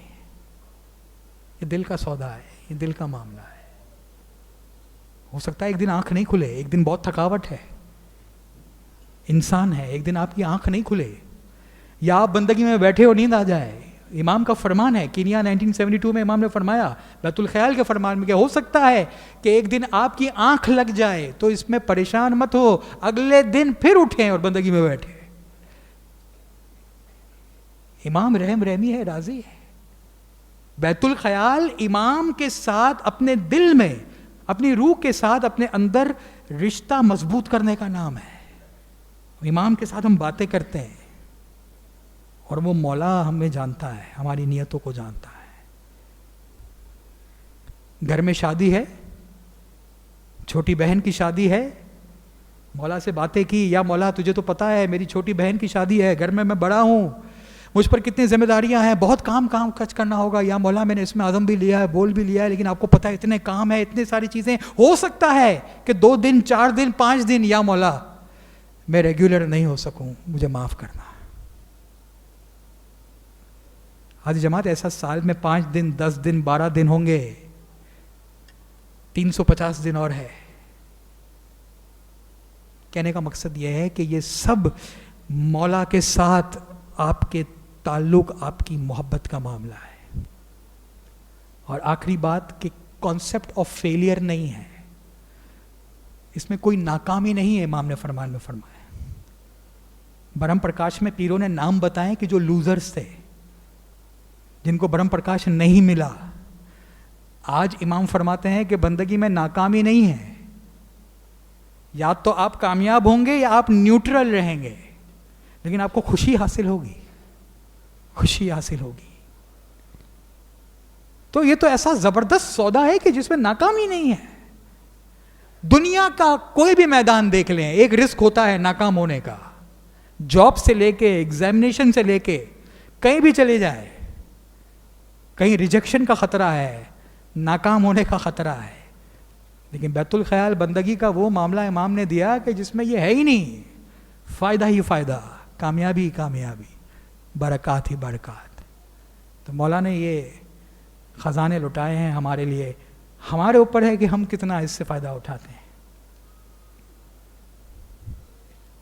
Speaker 1: ये दिल का सौदा है, ये दिल का मामला है। हो सकता है एक दिन आंख नहीं खुले, एक दिन बहुत थकावट है, इंसान है, एक दिन आपकी आंख नहीं खुले, या आप बंदगी में बैठे हो, नींद आ जाए। इमाम का फरमान है, कीनिया 1972 में इमाम ने फरमाया, बैतुल ख्याल के फरमान में, कि हो सकता है कि एक दिन आपकी आंख लग जाए, तो इसमें परेशान मत हो, अगले दिन फिर उठें और बंदगी में बैठे। इमाम रहम रहमी है, राजी है। बैतुल ख्याल इमाम के साथ, अपने दिल में, अपनी रूह के साथ, अपने अंदर रिश्ता मजबूत करने का नाम है। इमाम के साथ हम बातें करते हैं और वो मौला हमें जानता है, हमारी नियतों को जानता है। घर में शादी है, छोटी बहन की शादी है, मौला से बातें की, या मौला तुझे तो पता है मेरी छोटी बहन की शादी है, घर में मैं बड़ा हूँ, मुझ पर कितनी जिम्मेदारियां हैं, बहुत काम काज करना होगा, या मौला मैंने इसमें आज़म भी लिया है, बोल भी लिया है, लेकिन आपको पता है इतने काम है, इतनी सारी चीज़ें, हो सकता है कि 2 दिन 4 दिन 5 दिन, या मौला मैं रेगुलर नहीं हो सकूं, मुझे माफ़ करना। आज जमात ऐसा साल में 5 दिन 10 दिन 12 दिन होंगे, 350 दिन और है। कहने का मकसद यह है कि ये सब मौला के साथ आपके ताल्लुक, आपकी मोहब्बत का मामला है। और आखिरी बात कि कॉन्सेप्ट ऑफ फेलियर नहीं है, इसमें कोई नाकामी नहीं है। इमाम ने फरमान में फरमाया ब्रह्म प्रकाश में पीरों ने नाम बताए कि जो लूजर्स थे, जिनको ब्रह्म प्रकाश नहीं मिला। आज इमाम फरमाते हैं कि बंदगी में नाकामी नहीं है, या तो आप कामयाब होंगे या आप न्यूट्रल रहेंगे, लेकिन आपको खुशी हासिल होगी, खुशी हासिल होगी। तो ये तो ऐसा जबरदस्त सौदा है कि जिसमें नाकामी नहीं है। दुनिया का कोई भी मैदान देख लें, एक रिस्क होता है नाकाम होने का। जॉब से लेके, एग्जामिनेशन से लेके, कहीं भी चले जाए, कहीं रिजेक्शन का खतरा है, नाकाम होने का खतरा है। लेकिन बैतुल ख्याल बंदगी का वो मामला इमाम ने दिया कि जिसमें ये है ही नहीं, फायदा ही फायदा, कामयाबी ही कामयाबी, बरक़ात ही बरक़ात। तो मौला ने ये ख़जाने लुटाए हैं हमारे लिए, हमारे ऊपर है कि हम कितना इससे फ़ायदा उठाते हैं।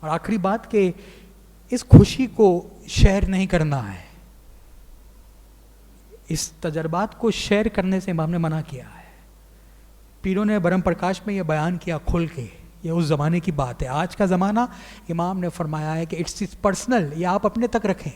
Speaker 1: और आखिरी बात कि इस खुशी को शेयर नहीं करना है, इस तजर्बात को शेयर करने से इमाम ने मना किया है। पीरों ने ब्रह्म प्रकाश में ये बयान किया खुल के, ये उस ज़माने की बात है। आज का ज़माना इमाम ने फरमाया है कि इट्स पर्सनल, ये आप अपने तक रखें।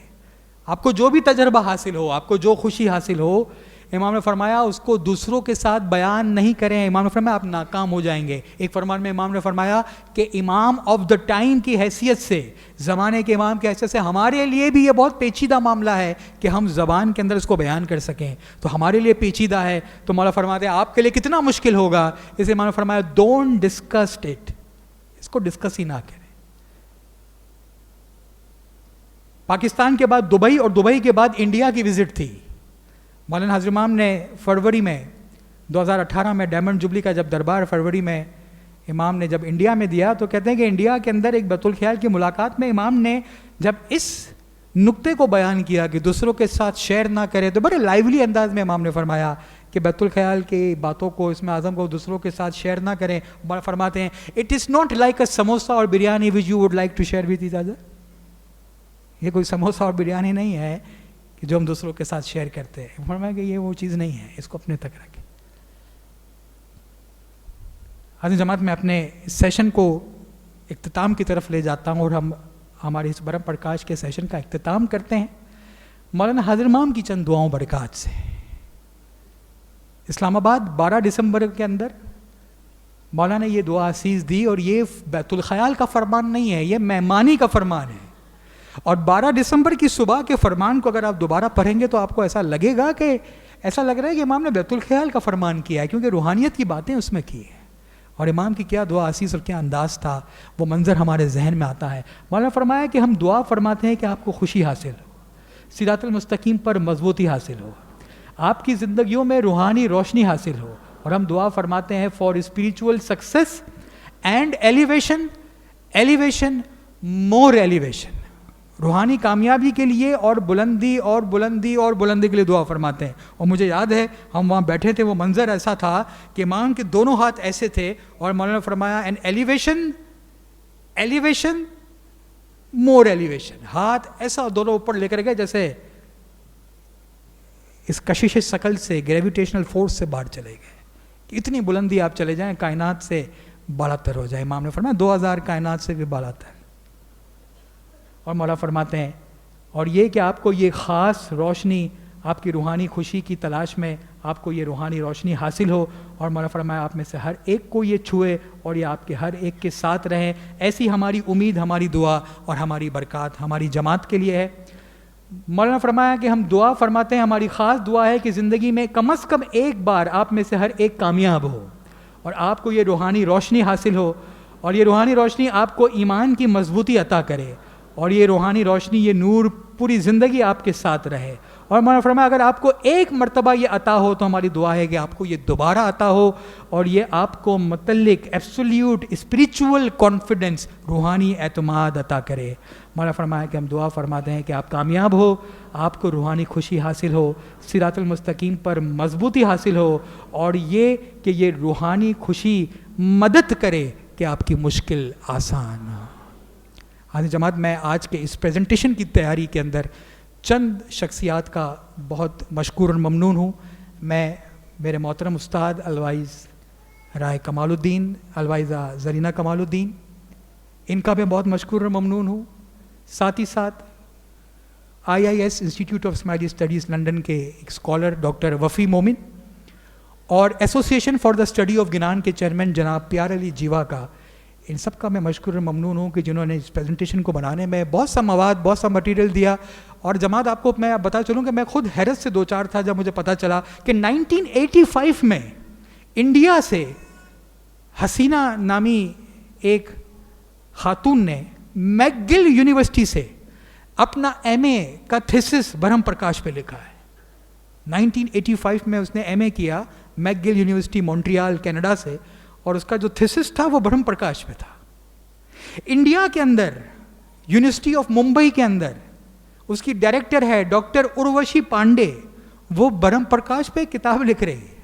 Speaker 1: आपको जो भी तजर्बा हासिल हो, आपको जो खुशी हासिल हो, इमाम ने फरमाया उसको दूसरों के साथ बयान नहीं करें। इमाम ने फरमाया आप नाकाम हो जाएंगे। एक फरमान में इमाम ने फरमाया कि इमाम ऑफ द टाइम की हैसियत से, ज़माने के इमाम की हैसियत से हमारे लिए भी ये बहुत पेचीदा मामला है कि हम ज़बान के अंदर इसको बयान कर सकें। तो हमारे लिए पेचीदा है, तो मौला फरमाते हैं आपके लिए कितना मुश्किल होगा। इसे इमाम ने फरमाया डोंट डिस्कस इट, इसको डिस्कस ही ना करें। पाकिस्तान के बाद दुबई और दुबई के बाद इंडिया की विजिट थी। मौलाना हज़रत इमाम ने फरवरी में 2018 में डायमंड जुबली का जब दरबार फरवरी में इमाम ने जब इंडिया में दिया, तो कहते हैं कि इंडिया के अंदर एक बैतुल ख्याल की मुलाकात में इमाम ने जब इस नुक्ते को बयान किया कि दूसरों के साथ शेयर ना करें, तो बड़े लाइवली अंदाज में इमाम ने फरमाया कि बैतुल ख्याल की बातों को, इसमें आज़म को दूसरों के साथ शेयर ना करें। फरमाते हैं it is not like a samosa और biryani which you would like to share with each other. ये कोई समोसा और बिरयानी नहीं है कि जो हम दूसरों के साथ शेयर करते हैं। फरमाया कि ये वो चीज़ नहीं है, इसको अपने तक रखें। आज जमात में अपने सेशन को इख्तिताम की तरफ ले जाता हूँ और हम हमारे इस ब्रह्म प्रकाश के सेशन का इख्तिताम करते हैं मौलाना हज़रत इमाम की चंद दुआओं बरक़ात से। इस्लामाबाद 12 दिसंबर के अंदर मौलाना ने ये दुआ असीज़ दी, और ये बैतुल ख़याल का फरमान नहीं है, ये मेहमानी का फरमान है। और 12 दिसंबर की सुबह के फरमान को अगर आप दोबारा पढ़ेंगे तो आपको ऐसा लगेगा कि ऐसा लग रहा है कि इमाम ने बैतुल ख्याल का फरमान किया है, क्योंकि रूहानियत की बातें उसमें की है। और इमाम की क्या दुआ असीस और क्या अंदाज़ था, वो मंज़र हमारे जहन में आता है। मौलाना फरमाया कि हम दुआ फरमाते हैं कि आपको खुशी हासिल हो, सिरातुल मुस्तकीम पर मजबूती हासिल हो, आपकी ज़िंदगियों में रूहानी रोशनी हासिल हो। और हम दुआ फरमाते हैं for spiritual success and elevation, elevation more elevation, रूहानी कामयाबी के लिए और बुलंदी और बुलंदी और बुलंदी के लिए दुआ फरमाते हैं। और मुझे याद है हम वहाँ बैठे थे, वो मंज़र ऐसा था कि इमाम के दोनों हाथ ऐसे थे और मौलाना फरमाया an elevation, elevation more elevation, हाथ ऐसा दोनों ऊपर लेकर गए जैसे इस कशिश शकल से, ग्रेविटेशनल फोर्स से बाहर चले गए कि इतनी बुलंदी आप चले जाएं, कायनात से बालातर हो जाए। इमाम ने फरमाया 2000 कायनात से भी बालातर। और मौला फरमाते हैं और ये कि आपको ये ख़ास रोशनी, आपकी रूहानी खुशी की तलाश में आपको ये रूहानी रोशनी हासिल हो। और मौला फरमाया आप में से हर एक को ये छुए और ये आपके हर एक के साथ रहें। ऐसी हमारी उम्मीद, हमारी दुआ और हमारी बरक़ात हमारी जमात के लिए है। मौलाना फरमाया कि हम दुआ फरमाते हैं, हमारी ख़ास दुआ है कि ज़िंदगी में कम से कम एक बार आप में से हर एक कामयाब हो और आपको ये रूहानी रोशनी हासिल हो, और ये रूहानी रोशनी आपको ईमान की मजबूती अता करे, और ये रूहानी रोशनी, ये नूर पूरी ज़िंदगी आपके साथ रहे। और मौलाना फरमाया अगर आपको एक मरतबा ये अता हो तो हमारी दुआ है कि आपको ये दोबारा अता हो और ये आपको मुतल्लिक एब्सोल्यूट स्पिरिचुअल कॉन्फिडेंस, रूहानी एतमाद अता करे। मौलाना फरमाया कि हम दुआ फरमाते हैं कि आप कामयाब हो, आपको रूहानी खुशी हासिल हो, सिरातुल मुस्तकीम पर मजबूती हासिल हो, और ये कि ये रूहानी खुशी मदद करे कि आपकी मुश्किल आसान हो। आज जमात मैं आज के इस प्रेजेंटेशन की तैयारी के अंदर चंद शख्सियात का बहुत मशकूर और ममनून हूँ। मैं मेरे मोहतरम उस्ताद अलवाइज़ राय कमालुद्दीन, अलवाइज़ा ज़रीना कमालुद्दीन, इनका मैं बहुत मशकूर और ममनून हूँ। साथ ही साथ IIS institute of Ismaili studies London के एक स्कॉलर डॉक्टर वफ़ी मोमिन और association for the study of Ginan के चेयरमैन जनाब प्यार अली जीवा का, इन सब का मैं मशकूर ममनून हूँ कि जिन्होंने इस प्रेजेंटेशन को बनाने में बहुत सा मवाद, बहुत सा मटेरियल दिया। और जमात आपको मैं बता चलूँ कि मैं खुद हैरत से दो चार था जब मुझे पता चला कि 1985 में इंडिया से हसीना नामी एक खातून ने मैकगिल यूनिवर्सिटी से अपना MA का थीसिस ब्रह्म प्रकाश पे लिखा है। 1985 में उसने MA किया मैकगिल यूनिवर्सिटी मॉन्ट्रियल कनाडा से, और उसका जो थीसिस था वो ब्रह्म प्रकाश पे था। इंडिया के अंदर यूनिवर्सिटी ऑफ मुंबई के अंदर उसकी डायरेक्टर है डॉक्टर उर्वशी पांडे, वो ब्रह्म प्रकाश पे किताब लिख रही है।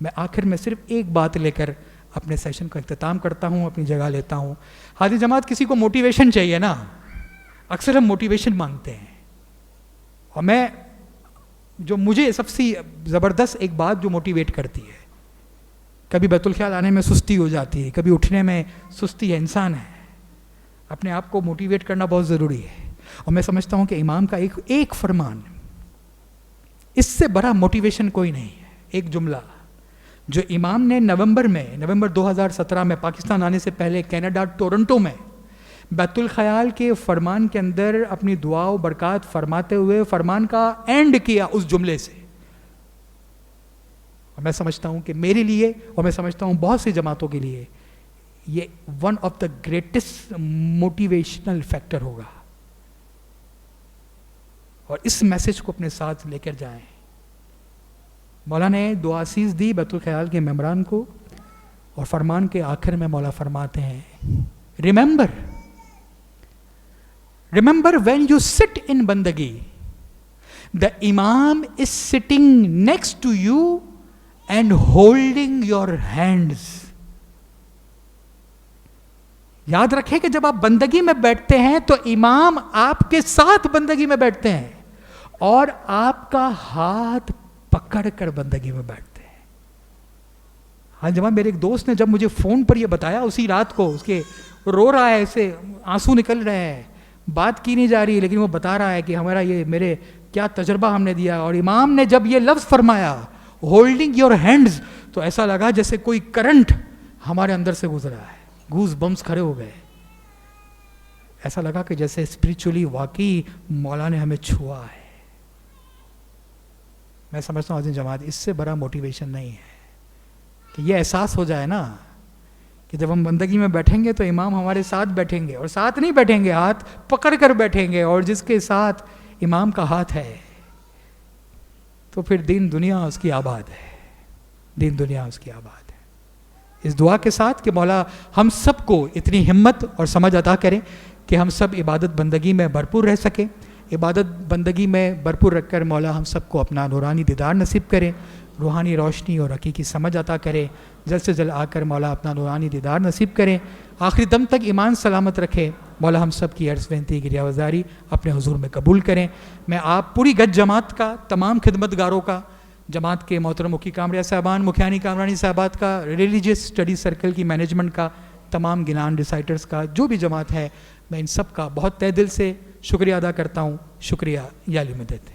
Speaker 1: मैं आखिर में सिर्फ एक बात लेकर अपने सेशन का इख्तिताम करता हूँ, अपनी जगह लेता हूँ। हाजी जमात, किसी को मोटिवेशन चाहिए ना, अक्सर हम मोटिवेशन मांगते हैं। और मैं जो मुझे सबसे ज़बरदस्त एक बात जो मोटिवेट करती है, कभी बैतुल ख्याल आने में सुस्ती हो जाती है, कभी उठने में सुस्ती है, इंसान है, अपने आप को मोटिवेट करना बहुत ज़रूरी है। और मैं समझता हूँ कि इमाम का एक फरमान, इससे बड़ा मोटिवेशन कोई नहीं है। एक जुमला जो इमाम ने नवंबर 2017 में पाकिस्तान आने से पहले कनाडा टोरंटो में बैतुल ख्याल के फरमान के अंदर अपनी दुआ व बरक़ात फरमाते हुए फरमान का एंड किया उस जुमले से। और मैं समझता हूँ कि मेरे लिए और मैं समझता हूँ बहुत सी जमातों के लिए ये one of the greatest motivational factor होगा। और इस मैसेज को अपने साथ लेकर जाएं। मौला ने दुआ असीज़ दी बैतुल ख्याल के मेम्बरान को, और फरमान के आखिर में मौला फरमाते हैं, remember when you sit in बंदगी, द इमाम is sitting next to you and holding your hands. याद रखें कि जब आप बंदगी में बैठते हैं तो इमाम आपके साथ बंदगी में बैठते हैं और आपका हाथ पकड़ कर बंदगी में बैठते हैं। हाँ जब मेरे एक दोस्त ने जब मुझे फ़ोन पर यह बताया उसी रात को, उसके रो रहा है, ऐसे आंसू निकल रहे हैं, बात की नहीं जा रही, लेकिन वो बता रहा है कि हमारा ये मेरे क्या तजर्बा हमने दिया। और इमाम ने जब ये लफ्ज़ फरमाया होल्डिंग योर हैंड्स, तो ऐसा लगा जैसे कोई करंट हमारे अंदर से गुजरा है, गूज बम्स खड़े हो गए। ऐसा लगा कि जैसे स्पिरिचुअली वाकई मौला ने हमें छुआ है। मैं समझता हूँ आज़ीज़ जमात, इससे बड़ा मोटिवेशन नहीं है कि ये एहसास हो जाए ना कि जब हम बंदगी में बैठेंगे तो इमाम हमारे साथ बैठेंगे, और साथ नहीं बैठेंगे, हाथ पकड़ कर बैठेंगे, और जिसके साथ इमाम का हाथ है तो फिर दीन दुनिया उसकी आबाद है, दीन दुनिया उसकी आबाद है। इस दुआ के साथ कि मौला हम सबको इतनी हिम्मत और समझ अता करें कि हम सब इबादत बंदगी में भरपूर रह सकें। इबादत बंदगी में भरपूर रखकर मौला हम सबको अपना नूरानी दीदार नसीब करें, रूहानी रोशनी और हकीकी समझ अता करें। जल्द से जल्द आकर मौला अपना नूरानी दीदार नसीब करें, आखिरी दम तक ईमान सलामत रखे। मौला हम सब की अर्ज़ विनती की रियावज़ारी अपने हुजूर में कबूल करें। मैं आप पूरी गज जमात का, तमाम खिदमतगारों का, जमात के मोहतरम मुखी कामरिया साहबान, मुखियानी कामरानी साहबात का, रिलीजियस स्टडी सर्कल की मैनेजमेंट का, तमाम गिनान रिसाइटर्स का, जो भी जमात है, मैं इन सब का बहुत तहे दिल से शुक्रिया अदा करता हूँ। शुक्रिया, या अली मदद।